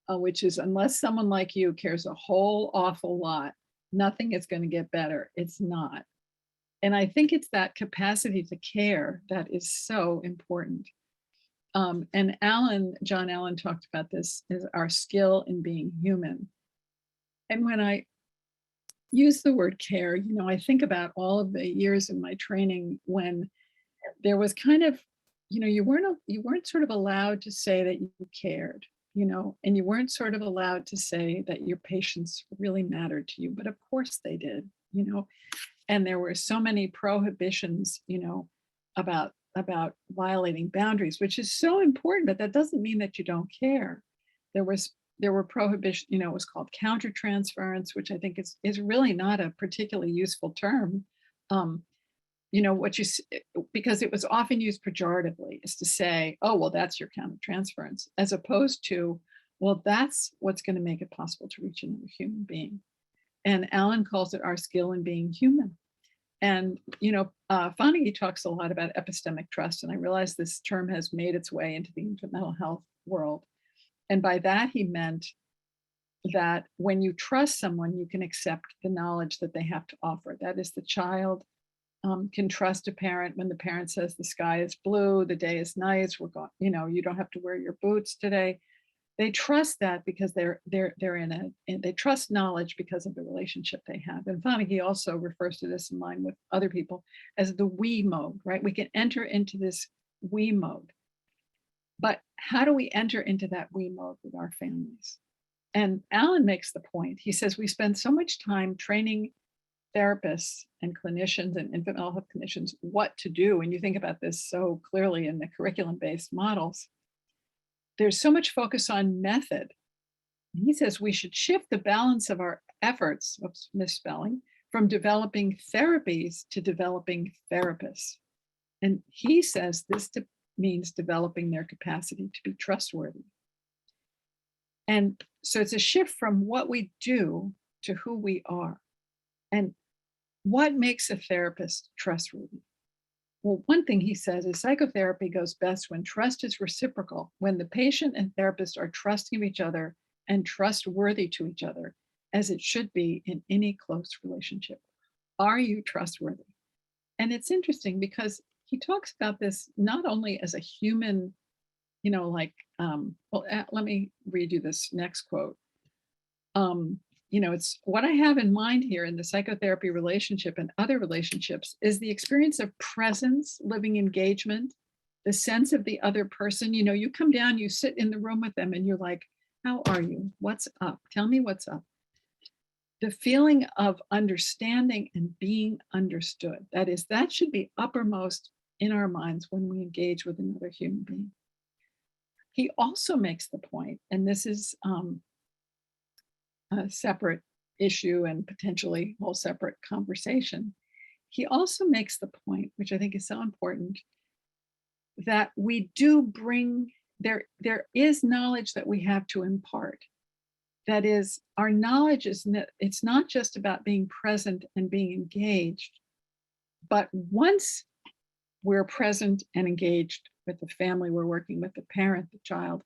which is, unless someone like you cares a whole awful lot, nothing is going to get better. It's not. And I think it's that capacity to care that is so important. And John Allen talked about this as our skill in being human. And when I use the word care, I think about all of the years in my training when there was kind of, you weren't sort of allowed to say that you cared, and you weren't sort of allowed to say that your patients really mattered to you, but of course they did, and there were so many prohibitions, about violating boundaries, which is so important, but that doesn't mean that you don't care. There were prohibitions, it was called countertransference, which I think is really not a particularly useful term. Because it was often used pejoratively, is to say, oh, well, that's your countertransference, as opposed to, well, that's what's going to make it possible to reach another human being. And Alan calls it our skill in being human. And, Fonagy talks a lot about epistemic trust, and I realize this term has made its way into the mental health world. And by that, he meant that when you trust someone, you can accept the knowledge that they have to offer. That is, the child can trust a parent when the parent says the sky is blue, the day is nice, we're going, you don't have to wear your boots today. They trust that because they're in it, and they trust knowledge because of the relationship they have. And Fonagy also refers to this in line with other people as the we mode, right? We can enter into this we mode. But how do we enter into that we mode with our families? And Alan makes the point. He says we spend so much time training therapists and clinicians and infant mental health clinicians what to do. And you think about this so clearly in the curriculum-based models. There's so much focus on method. He says we should shift the balance of our efforts, oops, misspelling, from developing therapies to developing therapists. And he says this means developing their capacity to be trustworthy. And so it's a shift from what we do to who we are. And what makes a therapist trustworthy? Well, one thing he says is psychotherapy goes best when trust is reciprocal, when the patient and therapist are trusting of each other and trustworthy to each other, as it should be in any close relationship. Are you trustworthy? And it's interesting because he talks about this not only as a human, let me read you this next quote. It's what I have in mind here in the psychotherapy relationship and other relationships is the experience of presence, living engagement, the sense of the other person. You come down, you sit in the room with them and you're like, how are you? What's up? Tell me what's up. The feeling of understanding and being understood. That should be uppermost in our minds when we engage with another human being. He also makes the point, and this is a separate issue and potentially a whole separate conversation. He also makes the point, which I think is so important, that we do bring, there is knowledge that we have to impart. That is, our knowledge it's not just about being present and being engaged, but once we're present and engaged with the family, we're working with the parent, the child,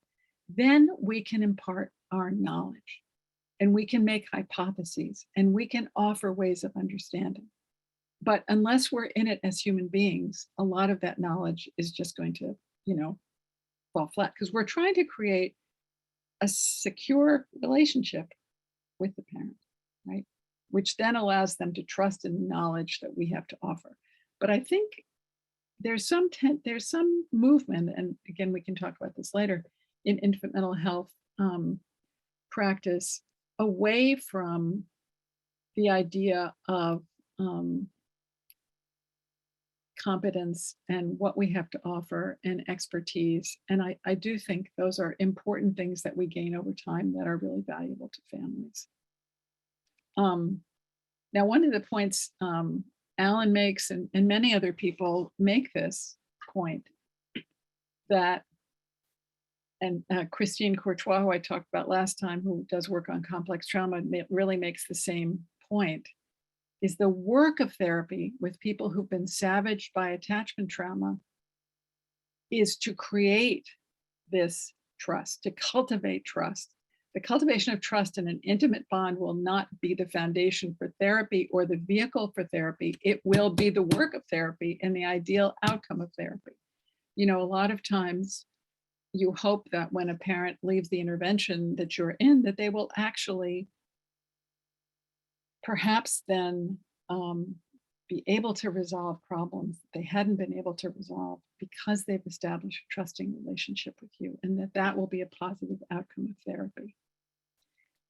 then we can impart our knowledge. And we can make hypotheses and we can offer ways of understanding. But unless we're in it as human beings, a lot of that knowledge is just going to, fall flat because we're trying to create a secure relationship with the parent, right? Which then allows them to trust in the knowledge that we have to offer. But I think there's some movement, and again, we can talk about this later, in infant mental health practice, away from the idea of competence and what we have to offer and expertise. And I do think those are important things that we gain over time that are really valuable to families. Now, one of the points Alan makes, and many other people make this point, that and Christine Courtois, who I talked about last time, who does work on complex trauma, really makes the same point, is the work of therapy with people who've been savaged by attachment trauma is to create this trust, to cultivate trust. The cultivation of trust in an intimate bond will not be the foundation for therapy or the vehicle for therapy. It will be the work of therapy and the ideal outcome of therapy. A lot of times, you hope that when a parent leaves the intervention that you're in, that they will actually perhaps then be able to resolve problems that they hadn't been able to resolve because they've established a trusting relationship with you, and that will be a positive outcome of therapy.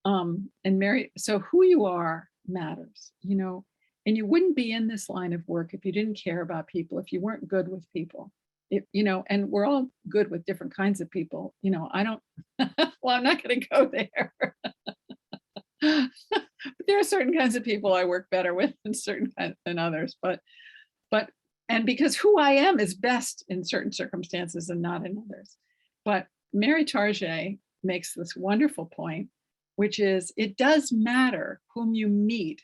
And Mary, so who you are matters, and you wouldn't be in this line of work if you didn't care about people, if you weren't good with people. And we're all good with different kinds of people. I don't, well, I'm not going to go there. But there are certain kinds of people I work better with and certain kinds than others. And because who I am is best in certain circumstances and not in others. But Mary Target makes this wonderful point, which is it does matter whom you meet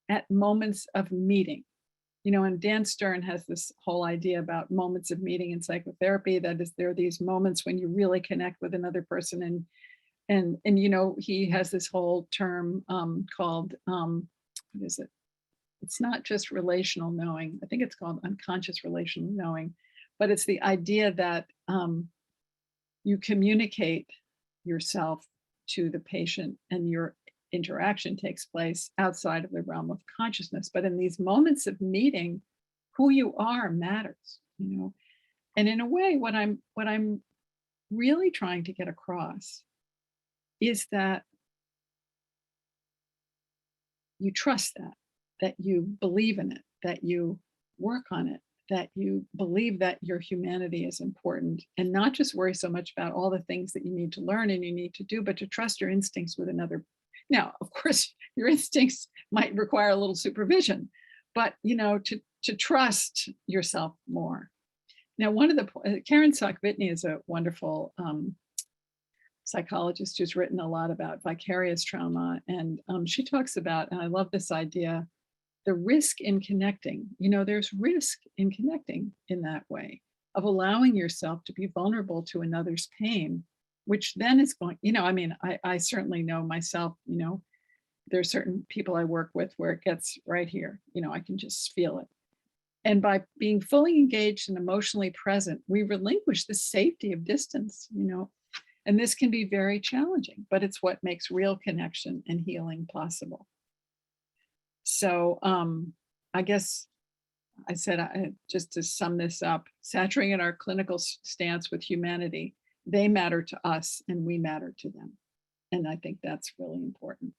at moments of meeting. And Dan Stern has this whole idea about moments of meeting in psychotherapy. That is, there are these moments when you really connect with another person, and he has this whole term called what is it? It's not just relational knowing. I think it's called unconscious relational knowing, but it's the idea that you communicate yourself to the patient, and your interaction takes place outside of the realm of consciousness. But in these moments of meeting, who you are matters, you know. And in a way, what I'm really trying to get across is that you trust that you believe in it, that you work on it, that you believe that your humanity is important, and not just worry so much about all the things that you need to learn and you need to do, but to trust your instincts with another. Now, of course, your instincts might require a little supervision, but you know, to trust yourself more. Now, one of the Karen Sock-Whitney is a wonderful psychologist who's written a lot about vicarious trauma, and she talks about, and I love this idea, the risk in connecting. You know, there's risk in connecting in that way, of allowing yourself to be vulnerable to another's pain, which then is going, you know, I mean, I certainly know myself, you know, there's certain people I work with where it gets right here, you know, I can just feel it. And by being fully engaged and emotionally present, we relinquish the safety of distance, you know, and this can be very challenging, but it's what makes real connection and healing possible. So I guess I said, just to sum this up, saturating our clinical stance with humanity, they matter to us and we matter to them. And I think that's really important.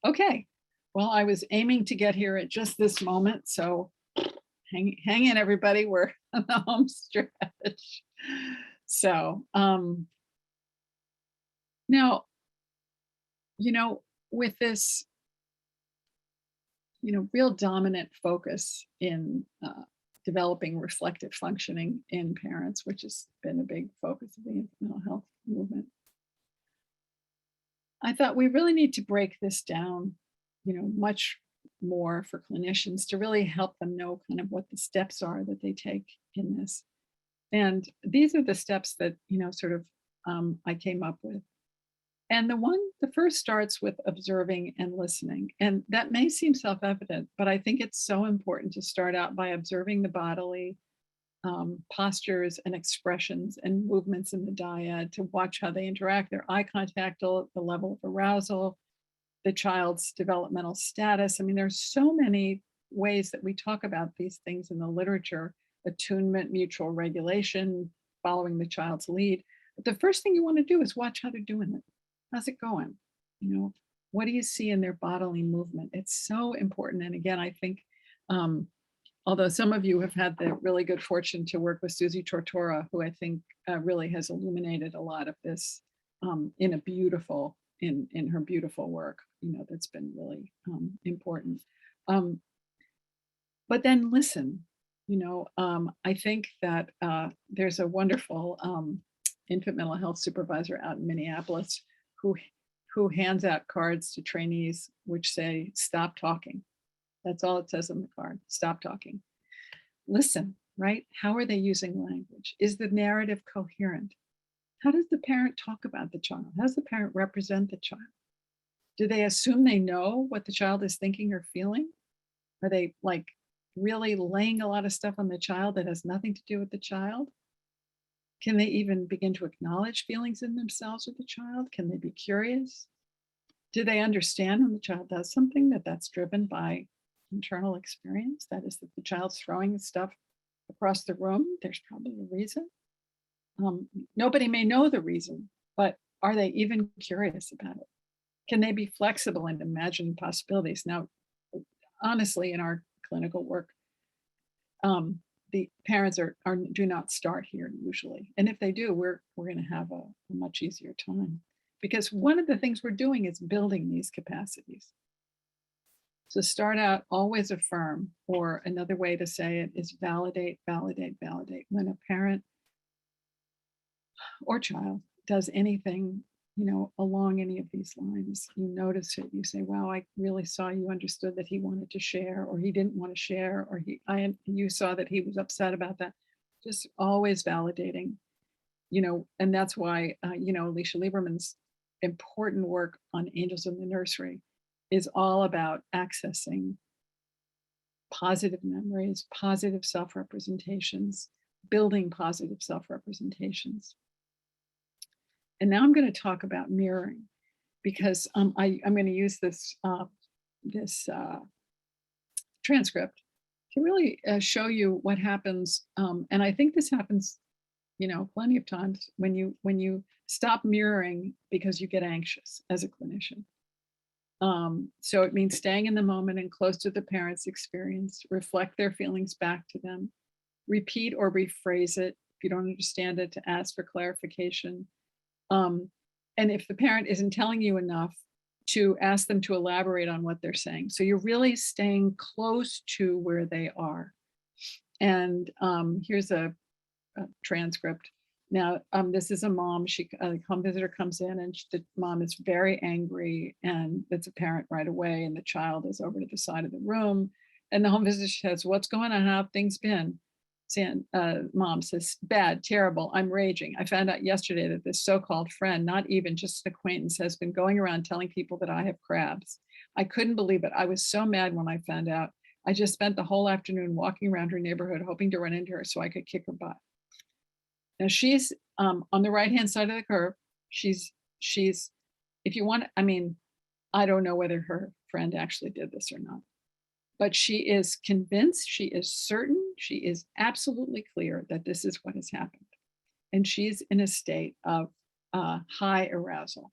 Okay, well, I was aiming to get here at just this moment, so hang in, everybody. We're on the home stretch. So now, you know, with this, you know, real dominant focus in developing reflective functioning in parents, which has been a big focus of the mental health movement, I thought we really need to break this down, you know, much more for clinicians to really help them know kind of what the steps are that they take in this. And these are the steps that, you know, sort of I came up with. And the first starts with observing and listening. And that may seem self-evident, but I think it's so important to start out by observing the bodily postures and expressions and movements in the dyad, to watch how they interact, their eye contact, the level of arousal, the child's developmental status. I mean, there's so many ways that we talk about these things in the literature: attunement, mutual regulation, following the child's lead. But the first thing you want to do is watch how they're doing it. How's it going? You know, what do you see in their bodily movement? It's so important. And again, I think, although some of you have had the really good fortune to work with Susie Tortora, who I think really has illuminated a lot of this in her beautiful work, you know, that's been really important. But then listen, you know, I think that there's a wonderful infant mental health supervisor out in Minneapolis who hands out cards to trainees which say, stop talking. That's all it says on the card, stop talking. Listen, right? How are they using language? Is the narrative coherent? How does the parent talk about the child? How does the parent represent the child? Do they assume they know what the child is thinking or feeling? Are they like really laying a lot of stuff on the child that has nothing to do with the child? Can they even begin to acknowledge feelings in themselves or the child? Can they be curious? Do they understand when the child does something that's driven by internal experience? That is, that the child's throwing stuff across the room. There's probably a reason. Nobody may know the reason, but are they even curious about it? Can they be flexible and imagine possibilities? Now, honestly, in our clinical work, the parents do not start here usually. And if they do, we're going to have a much easier time, because one of the things we're doing is building these capacities. So start out, always affirm, or another way to say it is validate, validate, validate. When a parent or child does anything, you know, along any of these lines, you notice it, you say, wow, I really saw you understood that he wanted to share, or he didn't want to share, or you saw that he was upset about that. Just always validating, you know, and that's why, you know, Alicia Lieberman's important work on Angels in the Nursery is all about accessing positive memories, positive self-representations, building positive self-representations. And now I'm going to talk about mirroring, because I'm going to use this transcript to really show you what happens. And I think this happens, plenty of times when you stop mirroring because you get anxious as a clinician. So it means staying in the moment and close to the parent's experience, reflect their feelings back to them, repeat or rephrase it if you don't understand it, to ask for clarification. And if the parent isn't telling you enough, to ask them to elaborate on what they're saying. So you're really staying close to where they are. And here's a transcript. Now, this is a mom. A home visitor comes in, and the mom is very angry, and it's apparent right away. And the child is over to the side of the room, and the home visitor says, "What's going on? How have things been?" Mom says, "Bad, terrible. I'm raging. I found out yesterday that this so-called friend, not even just an acquaintance, has been going around telling people that I have crabs. I couldn't believe it. I was so mad when I found out. I just spent the whole afternoon walking around her neighborhood, hoping to run into her so I could kick her butt." Now she's on the right-hand side of the curve. She's, if you want, I don't know whether her friend actually did this or not, but she is convinced, she is certain, she is absolutely clear that this is what has happened. And she's in a state of high arousal.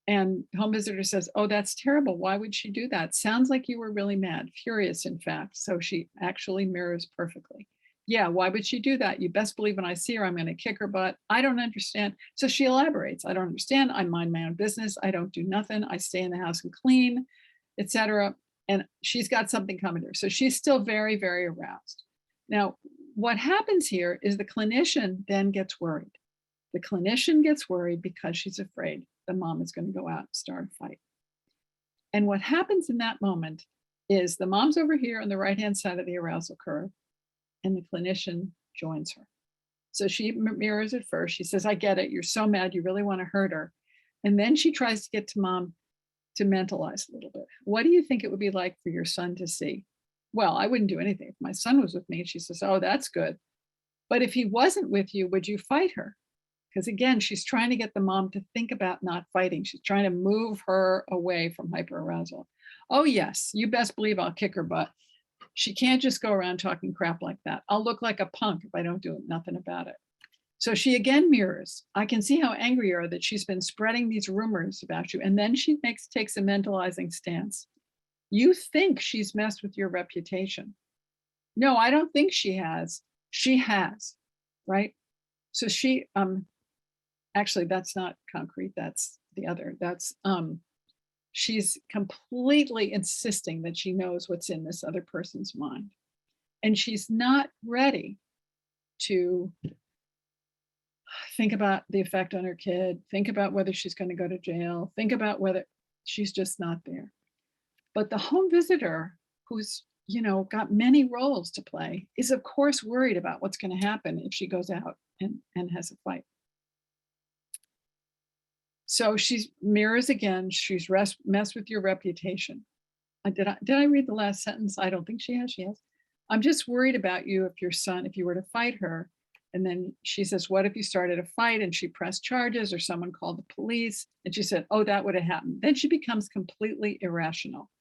And home visitor says, "Oh, that's terrible. Why would she do that? Sounds like you were really mad, furious, in fact." So she actually mirrors perfectly. "Yeah, why would she do that? You best believe when I see her, I'm going to kick her butt. I don't understand." So she elaborates. "I don't understand. I mind my own business. I don't do nothing. I stay in the house and clean, etc." And she's got something coming to her. So she's still very, very aroused. Now, what happens here is the clinician then gets worried. The clinician gets worried because she's afraid the mom is going to go out and start a fight. And what happens in that moment is the mom's over here on the right-hand side of the arousal curve, and the clinician joins her. So she mirrors it first. She says, "I get it. You're so mad. You really want to hurt her." And then she tries to get to mom to mentalize a little bit. "What do you think it would be like for your son to see?" "Well, I wouldn't do anything if my son was with me." And she says, "Oh, that's good. But if he wasn't with you, would you fight her?" Because again, she's trying to get the mom to think about not fighting. She's trying to move her away from hyperarousal. "Oh, yes, you best believe I'll kick her butt. She can't just go around talking crap like that. I'll look like a punk if I don't do nothing about it." So she again mirrors. "I can see how angry you are that she's been spreading these rumors about you." And then she takes a mentalizing stance. "You think she's messed with your reputation." "No, I don't think she has. She has," right? So she, actually, that's not concrete. That's the other. That's, she's completely insisting that she knows what's in this other person's mind. And she's not ready to think about the effect on her kid, think about whether she's going to go to jail, think about whether she's just not there. But the home visitor, who's got many roles to play, is of course worried about what's going to happen if she goes out and has a fight. So she mirrors again. She's messed with your reputation. Did I read the last sentence? I don't think she has. She has. "I'm just worried about you if you were to fight her." And then she says, "What if you started a fight and she pressed charges or someone called the police?" And she said, "Oh, that would have happened." Then she becomes completely irrational.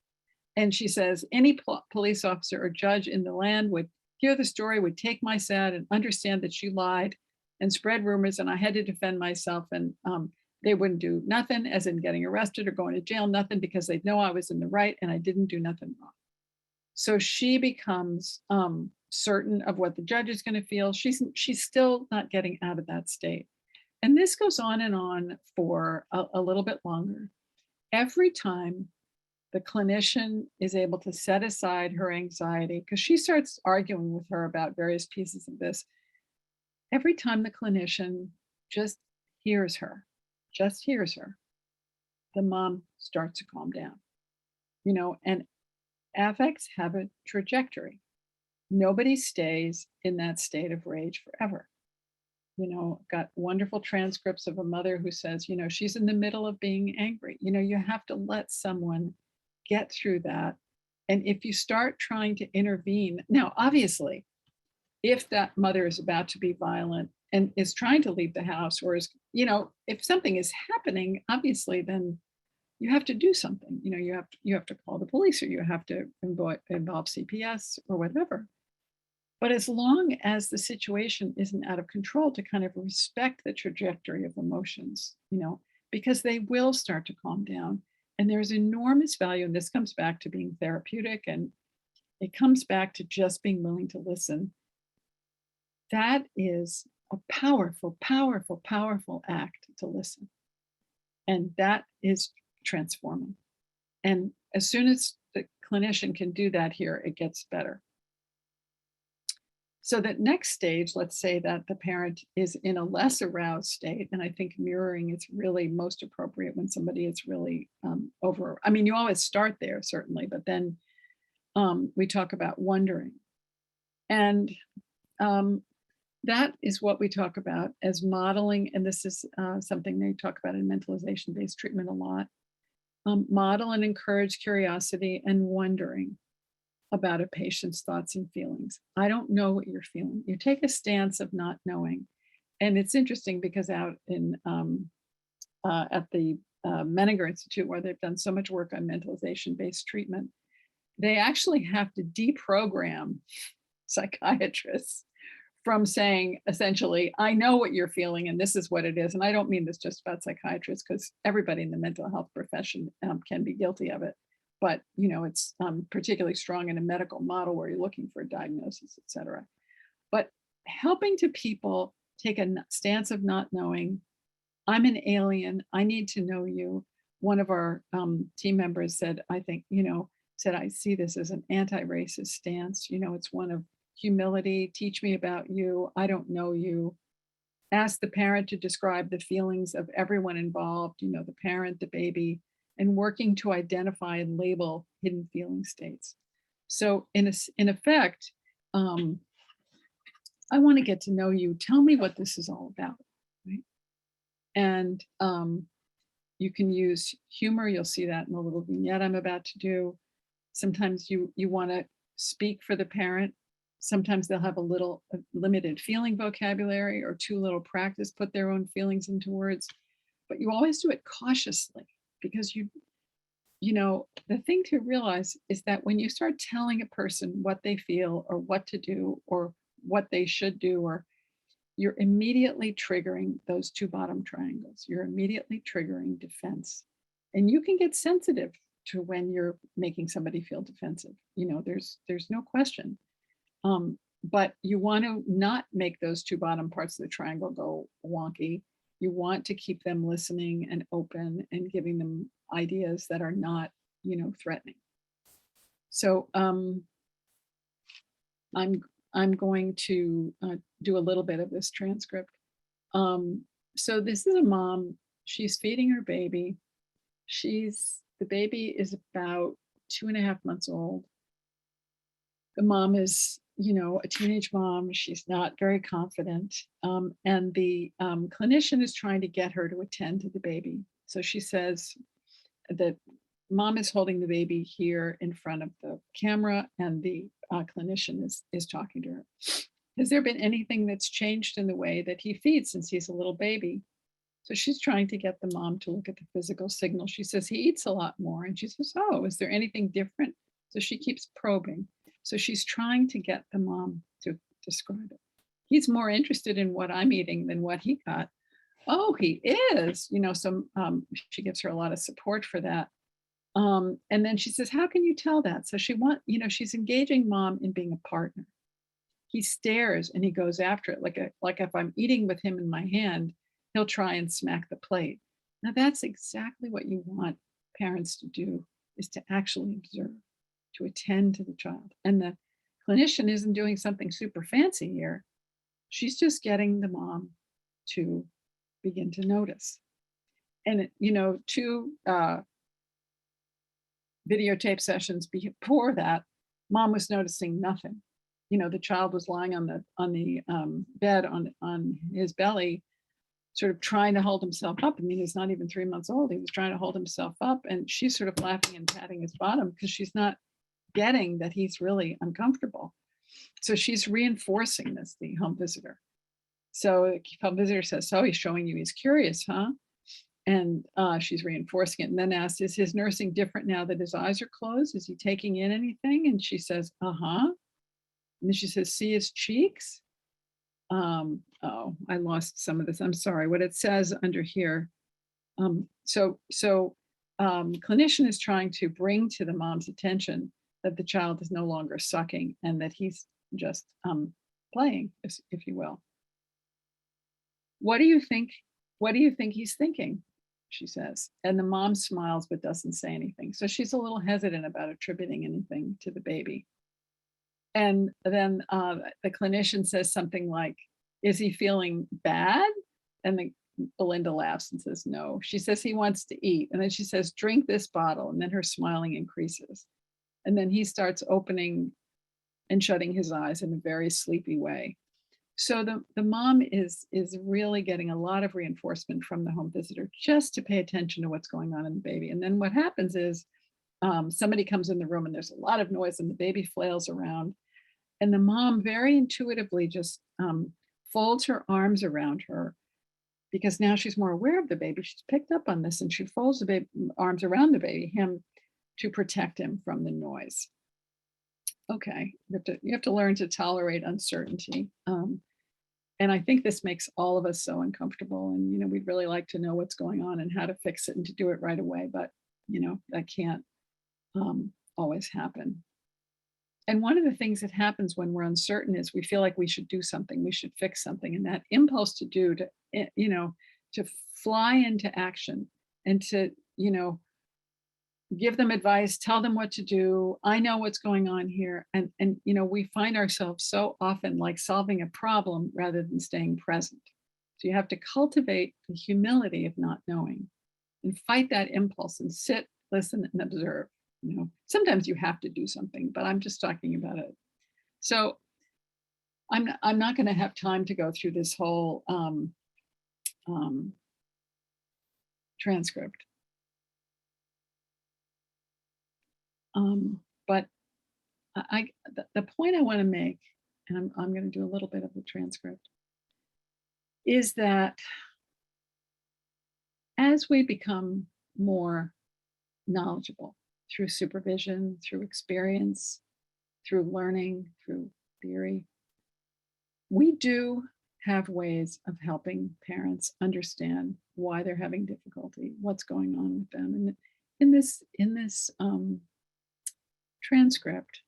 And she says, "Any police officer or judge in the land would hear the story, would take my side and understand that she lied and spread rumors, and I had to defend myself. And they wouldn't do nothing, as in getting arrested or going to jail, nothing, because they'd know I was in the right and I didn't do nothing wrong." So she becomes certain of what the judge is going to feel. She's still not getting out of that state. And this goes on for a little bit longer. Every time the clinician is able to set aside her anxiety, because she starts arguing with her about various pieces of this, every time the clinician just hears her, the mom starts to calm down. And affects have a trajectory. Nobody stays in that state of rage forever. Got wonderful transcripts of a mother who says, she's in the middle of being angry. You have to let someone get through that. And if you start trying to intervene, now, obviously, if that mother is about to be violent and is trying to leave the house, or is, if something is happening, obviously, then you have to do something. You have to call the police, or you have to involve CPS or whatever. But as long as the situation isn't out of control, to kind of respect the trajectory of emotions, because they will start to calm down. And there's enormous value. And this comes back to being therapeutic, and it comes back to just being willing to listen. That is a powerful, powerful, powerful act, to listen. And that is transforming. And as soon as the clinician can do that here, it gets better. So that next stage, let's say that the parent is in a less aroused state. And I think mirroring is really most appropriate when somebody is really over. I mean, you always start there, certainly, but then we talk about wondering. And that is what we talk about as modeling. And this is something they talk about in mentalization-based treatment a lot. Model and encourage curiosity and wondering about a patient's thoughts and feelings. I don't know what you're feeling. You take a stance of not knowing. And it's interesting because out in at the Menninger Institute, where they've done so much work on mentalization-based treatment, they actually have to deprogram psychiatrists from saying, essentially, I know what you're feeling and this is what it is. And I don't mean this just about psychiatrists, because everybody in the mental health profession can be guilty of it. But it's particularly strong in a medical model where you're looking for a diagnosis, et cetera. But helping to people take a stance of not knowing, I'm an alien, I need to know you. One of our team members said, I see this as an anti-racist stance. It's one of humility, teach me about you, I don't know you. Ask the parent to describe the feelings of everyone involved, the parent, the baby, and working to identify and label hidden feeling states. So in effect, I want to get to know you. Tell me what this is all about, right? And you can use humor. You'll see that in the little vignette I'm about to do. Sometimes you want to speak for the parent. Sometimes they'll have a limited feeling vocabulary or too little practice, put their own feelings into words, but you always do it cautiously. Because the thing to realize is that when you start telling a person what they feel or what to do or what they should do, or you're immediately triggering those two bottom triangles. You're immediately triggering defense. And you can get sensitive to when you're making somebody feel defensive. There's no question. But you want to not make those two bottom parts of the triangle go wonky. You want to keep them listening and open and giving them ideas that are not, threatening. So I'm going to do a little bit of this transcript. So this is a mom. She's feeding her baby. The baby is about 2.5 months old. The mom is, a teenage mom. She's not very confident. And the clinician is trying to get her to attend to the baby. So she says that mom is holding the baby here in front of the camera, and the clinician is talking to her. Has there been anything that's changed in the way that he feeds since he's a little baby? So she's trying to get the mom to look at the physical signal. She says he eats a lot more. And she says, oh, is there anything different? So she keeps probing. So she's trying to get the mom to describe it. He's more interested in what I'm eating than what he got. Oh, he is, so she gives her a lot of support for that. And then she says, how can you tell that? So she's engaging mom in being a partner. He stares and he goes after it. Like if I'm eating with him in my hand, he'll try and smack the plate. Now that's exactly what you want parents to do, is to actually observe, to attend to the child. And the clinician isn't doing something super fancy here. She's just getting the mom to begin to notice. And, 2 videotape sessions before that, mom was noticing nothing. The child was lying on the bed on his belly, sort of trying to hold himself up. I mean, he's not even 3 months old. He was trying to hold himself up, and she's sort of laughing and patting his bottom because she's not getting that he's really uncomfortable. So she's reinforcing this, the home visitor. So the home visitor says, so he's showing you he's curious, huh? And she's reinforcing it, and then asks, is his nursing different now that his eyes are closed? Is he taking in anything? And she says, uh-huh. And then she says, see his cheeks? Oh, I lost some of this. I'm sorry. What it says under here. Clinician is trying to bring to the mom's attention that the child is no longer sucking and that he's just playing, if you will. What do you think? What do you think he's thinking? She says. And the mom smiles but doesn't say anything. So she's a little hesitant about attributing anything to the baby. And then the clinician says something like, is he feeling bad? And Belinda laughs and says, no. She says he wants to eat. And then she says, drink this bottle. And then her smiling increases. And then he starts opening and shutting his eyes in a very sleepy way. So the mom is really getting a lot of reinforcement from the home visitor just to pay attention to what's going on in the baby. And then what happens is somebody comes in the room and there's a lot of noise and the baby flails around. And the mom very intuitively just folds her arms around her because now she's more aware of the baby. She's picked up on this and she folds the baby arms around the baby, him, to protect him from the noise. Okay, you have to learn to tolerate uncertainty. And I think this makes all of us so uncomfortable. And, we'd really like to know what's going on and how to fix it and to do it right away. But, that can't always happen. And one of the things that happens when we're uncertain is we feel like we should do something, we should fix something. And that impulse to do, to fly into action and to, give them advice, tell them what to do. I know what's going on here. And we find ourselves so often like solving a problem rather than staying present. So you have to cultivate the humility of not knowing and fight that impulse and sit, listen, and observe. Sometimes you have to do something, but I'm just talking about it. So I'm not going to have time to go through this whole transcript. But the point I want to make, and I'm going to do a little bit of the transcript, is that as we become more knowledgeable through supervision, through experience, through learning, through theory, we do have ways of helping parents understand why they're having difficulty, what's going on with them. And in this transcript,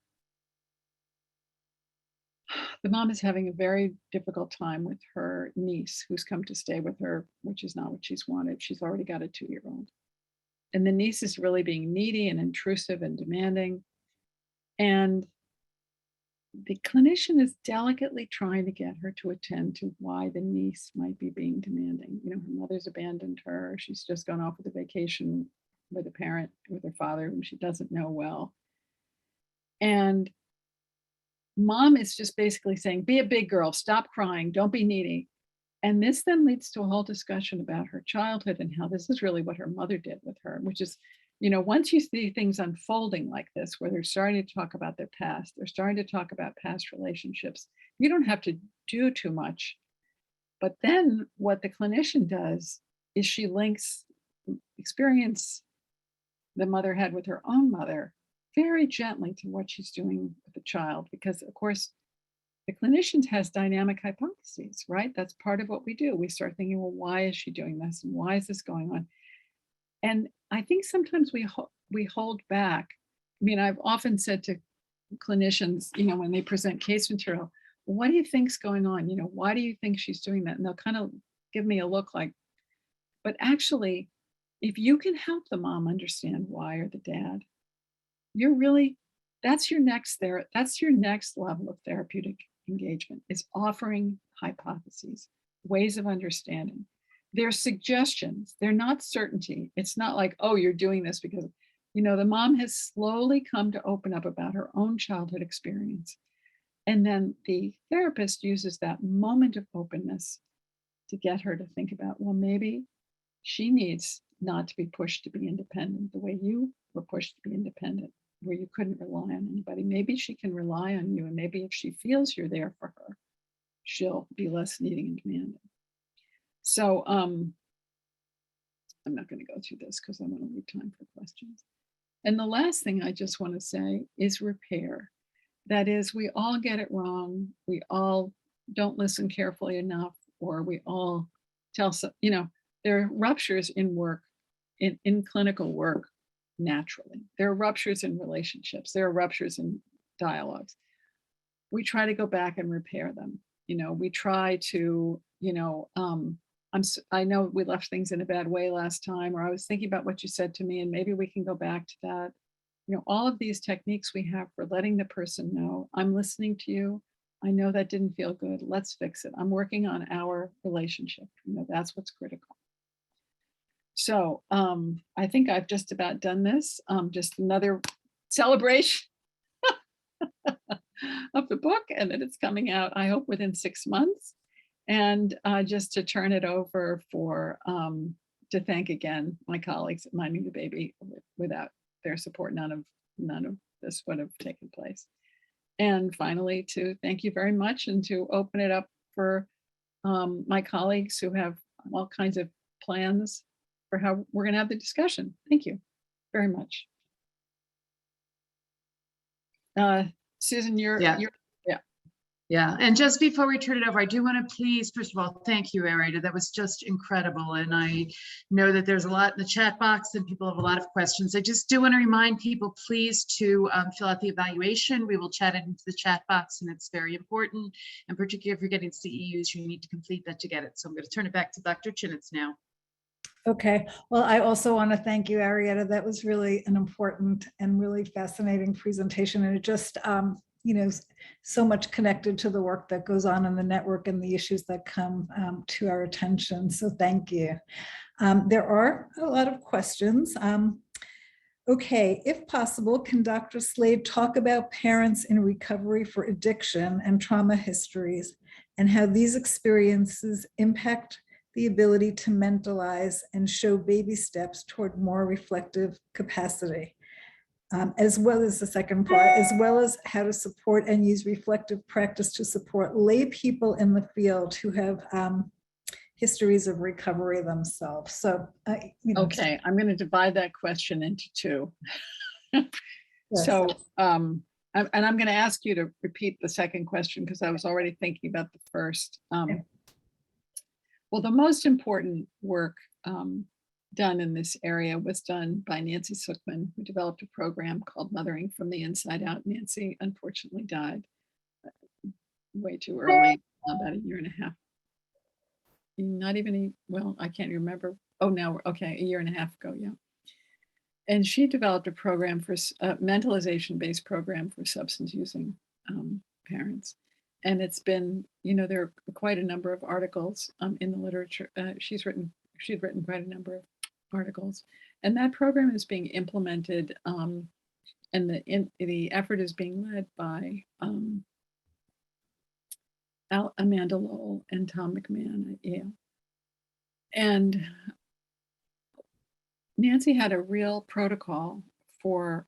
the mom is having a very difficult time with her niece who's come to stay with her, which is not what she's wanted. She's already got a 2-year-old. And the niece is really being needy and intrusive and demanding. And the clinician is delicately trying to get her to attend to why the niece might be being demanding. Her mother's abandoned her. She's just gone off with a vacation with a parent, with her father, whom she doesn't know well. And mom is just basically saying, be a big girl, stop crying, don't be needy. And this then leads to a whole discussion about her childhood and how this is really what her mother did with her, which is, once you see things unfolding like this, where they're starting to talk about their past, they're starting to talk about past relationships, you don't have to do too much. But then what the clinician does is she links experience the mother had with her own mother very gently to what she's doing with the child, because of course the clinician has dynamic hypotheses, right? That's part of what we do. We start thinking, well, why is she doing this? And why is this going on? And I think sometimes we hold back. I mean, I've often said to clinicians, when they present case material, well, what do you think's going on? Why do you think she's doing that? And they'll kind of give me a look like, but actually, if you can help the mom understand why, or the dad, that's your next level of therapeutic engagement, is offering hypotheses, ways of understanding. They're suggestions, they're not certainty. It's not like, oh, you're doing this because, the mom has slowly come to open up about her own childhood experience. And then the therapist uses that moment of openness to get her to think about, well, maybe she needs not to be pushed to be independent the way you were pushed to be independent. where you couldn't rely on anybody. Maybe she can rely on you, and maybe if she feels you're there for her, she'll be less needing and demanding. So I'm not going to go through this because I want to leave time for questions. And the last thing I just want to say is repair. That is, we all get it wrong. We all don't listen carefully enough, or we all tell some, there are ruptures in work, in clinical work naturally. There are ruptures in relationships. There are ruptures in dialogues. We try to go back and repair them. We try to, I know we left things in a bad way last time, or I was thinking about what you said to me, and maybe we can go back to that. All of these techniques we have for letting the person know, I'm listening to you. I know that didn't feel good. Let's fix it. I'm working on our relationship. That's what's critical. So I think I've just about done this. Just another celebration of the book, and that it's coming out, I hope, within 6 months. And just to turn it over for to thank again my colleagues at Minding the Baby. Without their support, none of this would have taken place. And finally, to thank you very much, and to open it up for my colleagues who have all kinds of plans for how we're going to have the discussion. Thank you very much. Susan, Yeah, and just before we turn it over, I do want to please, first of all, thank you, Arietta. That was just incredible. And I know that there's a lot in the chat box and people have a lot of questions. I just do want to remind people, please, to fill out the evaluation. We will chat it into the chat box, and it's very important. And particularly if you're getting CEUs, you need to complete that to get it. So I'm going to turn it back to Dr. Chinitz now. Okay, well, I also want to thank you, Arietta. That was really an important and really fascinating presentation. And it just, so much connected to the work that goes on in the network and the issues that come to our attention. So thank you. There are a lot of questions. Okay, if possible, can Dr. Slade talk about parents in recovery for addiction and trauma histories, and how these experiences impact the ability to mentalize and show baby steps toward more reflective capacity? As well as the second part, as well as how to support and use reflective practice to support lay people in the field who have histories of recovery themselves. So, okay, I'm going to divide that question into two. Yes. So, and I'm going to ask you to repeat the second question because I was already thinking about the first. Well, the most important work done in this area was done by Nancy Suchman, who developed a program called Mothering from the Inside Out. Nancy unfortunately died way too early, about a year and a half. Not even, well, I can't remember. Oh, now, okay, a year and a half ago, yeah. And she developed a program for a mentalization-based program for substance using parents. And it's been, there are quite a number of articles in the literature. She'd written quite a number of articles, and that program is being implemented, and the effort is being led by Amanda Lowell and Tom McMahon at Yale. And Nancy had a real protocol for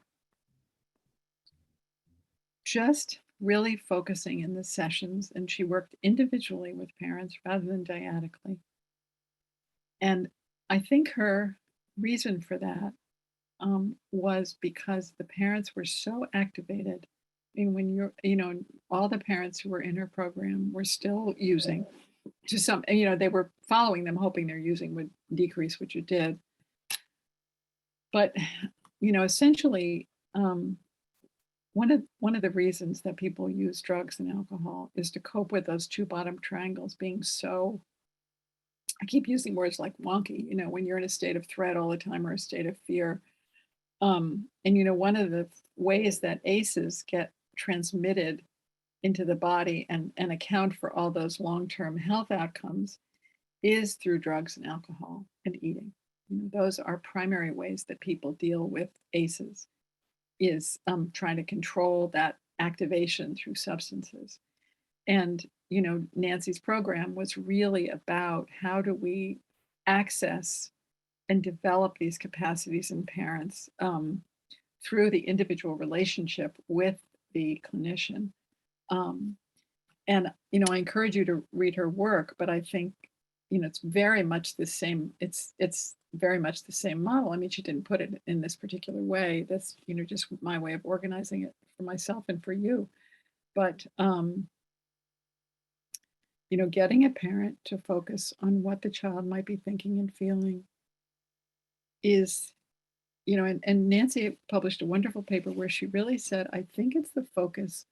just really focusing in the sessions, and she worked individually with parents rather than dyadically. And I think her reason for that was because the parents were so activated. I mean, when you're, all the parents who were in her program were still using to some, they were following them, hoping their using would decrease, which it did. But, essentially, one of the reasons that people use drugs and alcohol is to cope with those two bottom triangles being so, I keep using words like wonky, when you're in a state of threat all the time or a state of fear. And, one of the ways that ACEs get transmitted into the body and account for all those long-term health outcomes is through drugs and alcohol and eating. Those are primary ways that people deal with ACEs, is trying to control that activation through substances. And Nancy's program was really about how do we access and develop these capacities in parents through the individual relationship with the clinician. And, I encourage you to read her work, but I think, it's very much the same. It's very much the same model. I mean, she didn't put it in this particular way. That's, just my way of organizing it for myself and for you. But, getting a parent to focus on what the child might be thinking and feeling is, and Nancy published a wonderful paper where she really said, I think it's the focus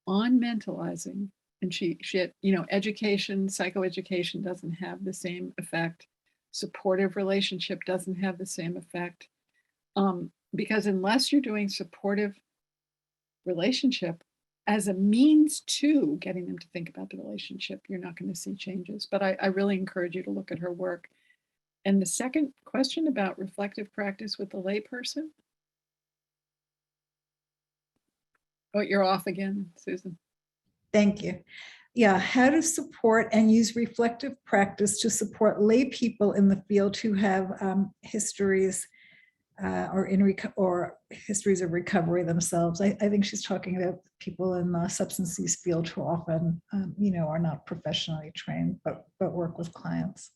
on mentalizing. And she had, education, psychoeducation doesn't have the same effect. Supportive relationship doesn't have the same effect. Because unless you're doing supportive relationship as a means to getting them to think about the relationship, you're not going to see changes. But I really encourage you to look at her work. And the second question about reflective practice with the layperson. Oh, you're off again, Susan. Thank you. Yeah, how to support and use reflective practice to support lay people in the field who have histories or histories of recovery themselves. I think she's talking about people in the substance use field who often, are not professionally trained, but work with clients.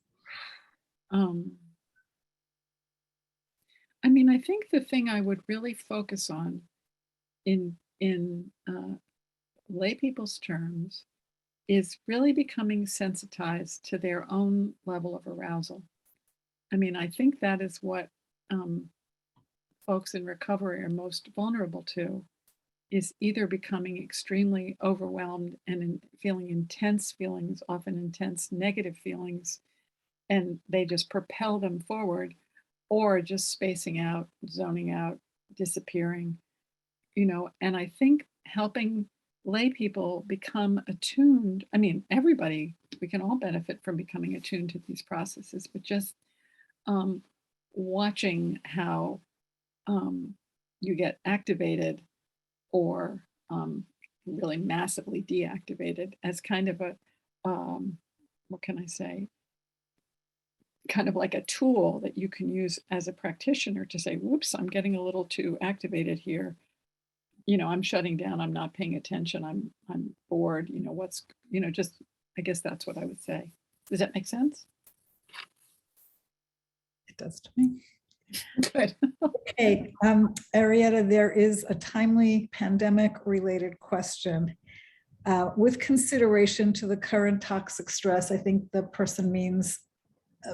I mean, I think the thing I would really focus on in lay people's terms is really becoming sensitized to their own level of arousal. I mean, I think that is what folks in recovery are most vulnerable to, is either becoming extremely overwhelmed and feeling intense feelings, often intense negative feelings, and they just propel them forward, or just spacing out, zoning out, disappearing, and I think helping lay people become attuned. I mean, everybody, we can all benefit from becoming attuned to these processes, but just watching how you get activated or really massively deactivated as kind of a, what can I say, kind of like a tool that you can use as a practitioner to say, whoops, I'm getting a little too activated here. I'm shutting down, I'm not paying attention, I'm bored, just, I guess that's what I would say. Does that make sense? It does to me. Good. Okay, Arietta, there is a timely pandemic-related question. With consideration to the current toxic stress, I think the person means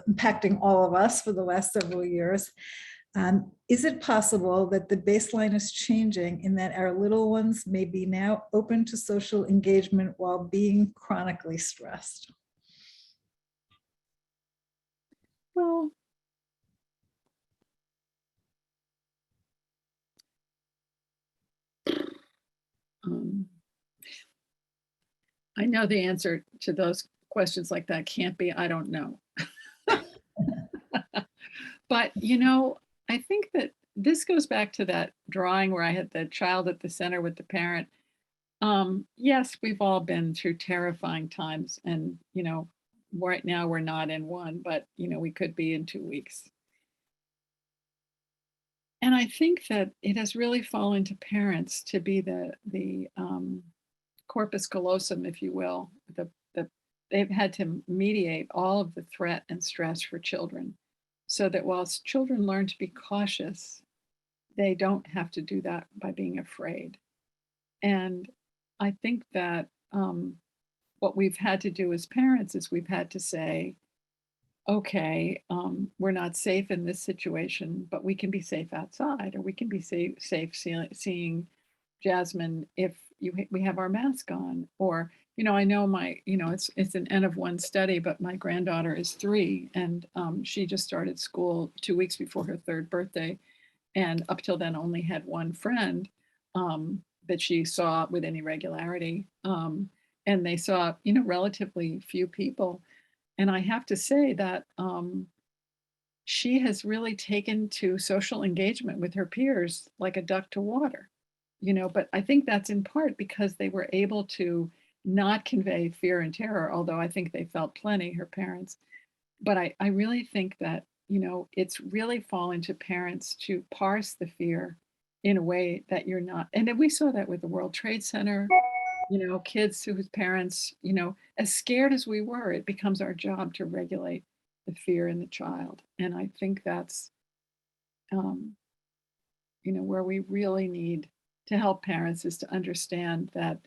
impacting all of us for the last several years. Is it possible that the baseline is changing in that our little ones may be now open to social engagement while being chronically stressed? Well, I know the answer to those questions like that can't be, I don't know. But, I think that this goes back to that drawing where I had the child at the center with the parent. Yes, we've all been through terrifying times, and, right now we're not in one, but, we could be in 2 weeks. And I think that it has really fallen to parents to be the corpus callosum, if you will. They've had to mediate all of the threat and stress for children, so that whilst children learn to be cautious, they don't have to do that by being afraid. And I think that what we've had to do as parents is we've had to say, okay, we're not safe in this situation, but we can be safe outside, or we can be safe seeing Jasmine if we have our mask on. Or, I know it's an N of 1 study, but my granddaughter is 3, and she just started school 2 weeks before her 3rd birthday, and up till then only had one friend that she saw with any regularity, and they saw relatively few people. And I have to say that she has really taken to social engagement with her peers like a duck to water, but I think that's in part because they were able to not convey fear and terror, although I think they felt plenty, her parents. But I really think that, it's really fallen to parents to parse the fear in a way that you're not. And then we saw that with the World Trade Center, you know, kids whose parents, you know, as scared as we were, it becomes our job to regulate the fear in the child. And I think that's, you know, where we really need to help parents is to understand that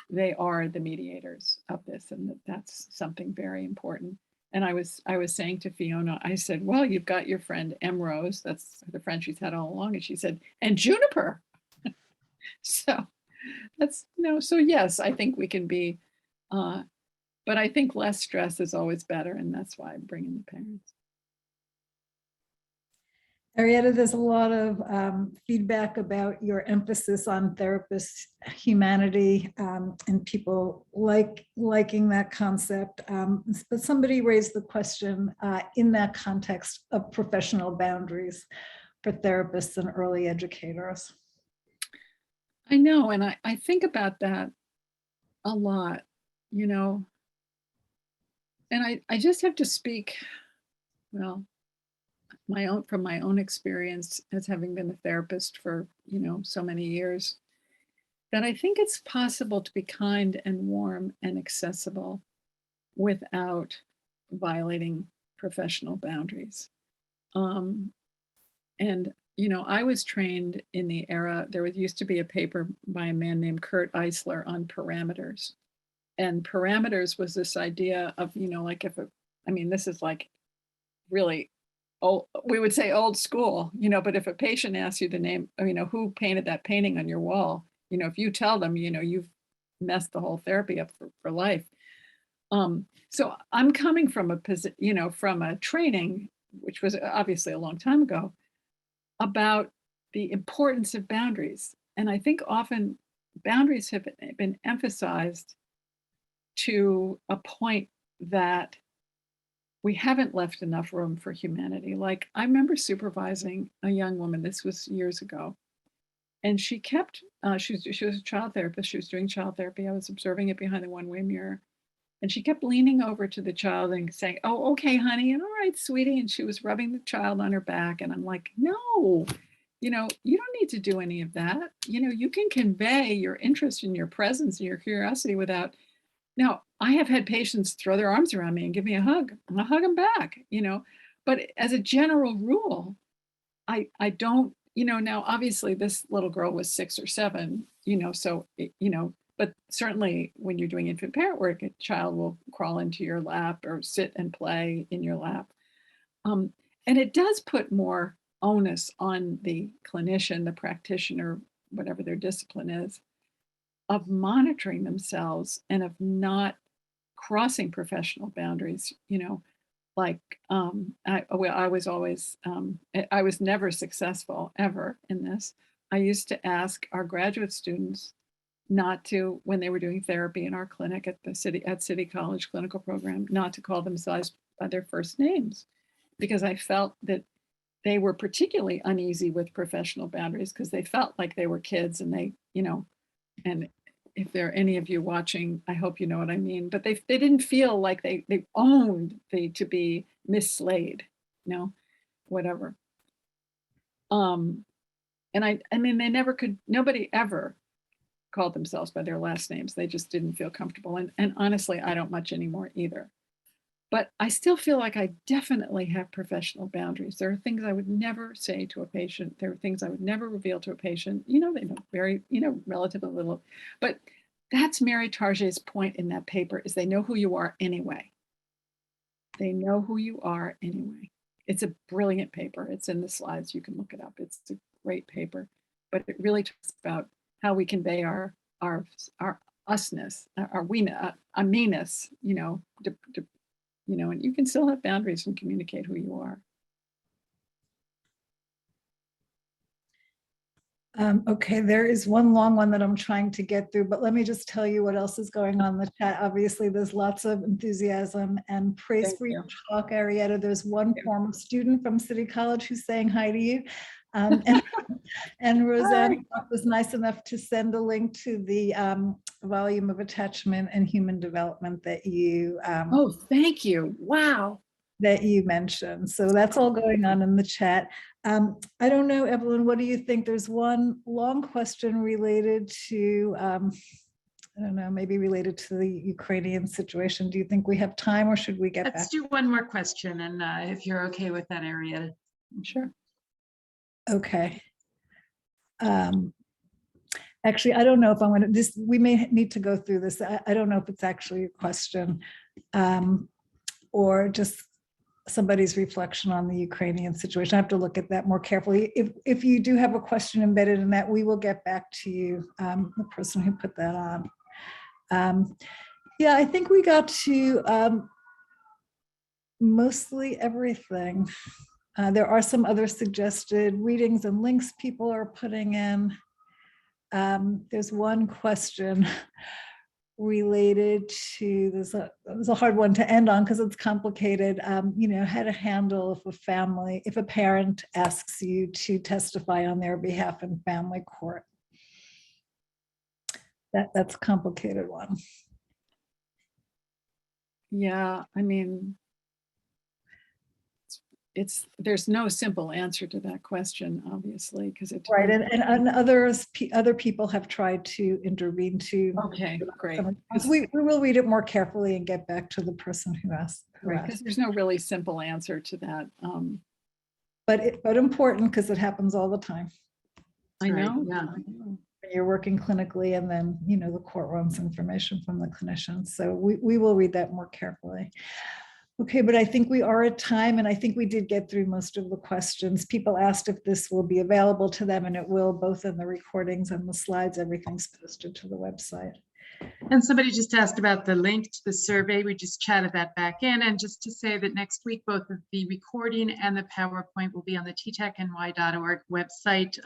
they are the mediators of this, and that's something very important. And I was saying to Fiona, I said, well, you've got your friend Emrose, that's the friend she's had all along, and she said, and Juniper. So that's, you know, so yes, I think we can be, but I think less stress is always better, and that's why I'm bringing the parents. Arietta, there's a lot of feedback about your emphasis on therapist humanity and people liking that concept. But somebody raised the question in that context of professional boundaries for therapists and early educators. I know, and I think about that a lot, you know, and I just have to speak, well, from my own experience as having been a therapist for, you know, so many years, that I think it's possible to be kind and warm and accessible without violating professional boundaries. And, you know, I was trained in the era, used to be a paper by a man named Kurt Eisler on parameters. And parameters was this idea of, you know, like I mean, this is like really, we would say old school, you know, but if a patient asks you the name, you know, who painted that painting on your wall, you know, if you tell them, you know, you've messed the whole therapy up for life. So I'm coming from from a training, which was obviously a long time ago, about the importance of boundaries. And I think often boundaries have been emphasized to a point that we haven't left enough room for humanity. Like, I remember supervising a young woman, this was years ago, and she kept, she was a child therapist, she was doing child therapy. I was observing it behind the one-way mirror. And she kept leaning over to the child and saying, oh, okay, honey, and all right, sweetie. And she was rubbing the child on her back. And I'm like, no, you know, you don't need to do any of that. You know, you can convey your interest and your presence and your curiosity without. Now, I have had patients throw their arms around me and give me a hug. I'm gonna hug them back, you know. But as a general rule, I don't, you know, now obviously this little girl was 6 or 7, you know, so, you know, but certainly when you're doing infant parent work, a child will crawl into your lap or sit and play in your lap. And it does put more onus on the clinician, the practitioner, whatever their discipline is, of monitoring themselves and of not crossing professional boundaries, you know, like I was always, I was never successful ever in this. I used to ask our graduate students not to, when they were doing therapy in our clinic at City College clinical program, not to call themselves by their first names, because I felt that they were particularly uneasy with professional boundaries because they felt like they were kids and they, you know, and if there are any of you watching, I hope you know what I mean, but they didn't feel like they owned to be Miss Slade, you know, whatever. And I mean, nobody ever called themselves by their last names. They just didn't feel comfortable. And honestly, I don't much anymore either. But I still feel like I definitely have professional boundaries. There are things I would never say to a patient. There are things I would never reveal to a patient. You know, they know very, you know, relatively little. But that's Mary Target's point in that paper, is they know who you are anyway. They know who you are anyway. It's a brilliant paper. It's in the slides. You can look it up. It's a great paper. But it really talks about how we convey our usness, our me-ness, you know, you know, and you can still have boundaries and communicate who you are. Okay, there is one long one that I'm trying to get through, but let me just tell you what else is going on in the chat. Obviously, there's lots of enthusiasm and praise for your talk, Arietta. There's one former student from City College who's saying hi to you. And Roseanne was nice enough to send a link to the volume of attachment and human development that you. Oh, thank you. Wow. that you mentioned. So that's all going on in the chat. I don't know, Evelyn, what do you think? There's one long question related to, I don't know, maybe related to the Ukrainian situation. Do you think we have time or should we get back? Let's do one more question, and if you're okay with that, Arietta. Sure. Okay. Actually, I don't know if I'm going to, this, we may need to go through this. I don't know if it's actually a question or just somebody's reflection on the Ukrainian situation. I have to look at that more carefully. If you do have a question embedded in that, we will get back to you, the person who put that on. Yeah, I think we got to mostly everything. There are some other suggested readings and links people are putting in. There's one question related to, it was a hard one to end on because it's complicated, you know, how to handle if a parent asks you to testify on their behalf in family court. That's a complicated one. Yeah, I mean, there's no simple answer to that question, obviously, because it Right, and other people have tried to intervene too. Okay, great. We will read it more carefully and get back to the person who asked. Right, because there's no really simple answer to that. But important because it happens all the time. I know. Yeah. I know. When you're working clinically and then, you know, the court wants information from the clinicians. So we will read that more carefully. Okay, but I think we are at time and I think we did get through most of the questions. People asked if this will be available to them and it will, both in the recordings and the slides. Everything's posted to the website. And somebody just asked about the link to the survey. We just chatted that back in. And just to say that next week, both of the recording and the PowerPoint will be on the TTACNY.org website,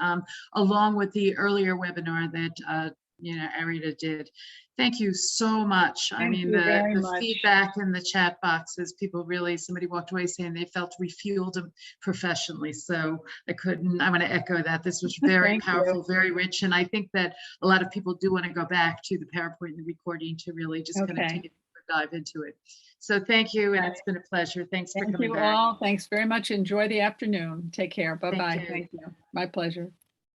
along with the earlier webinar that you know, Arietta did. Thank you so much. I mean, the feedback in the chat boxes, people really, somebody walked away saying they felt refueled professionally. So I want to echo that. This was very powerful, very rich. And I think that a lot of people do want to go back to the PowerPoint and the recording to really just kind of take a deeper dive into it. So thank you. And it's been a pleasure. Thanks for coming back. Thank you all. Thanks very much. Enjoy the afternoon. Take care. Bye-bye. Thank you. My pleasure.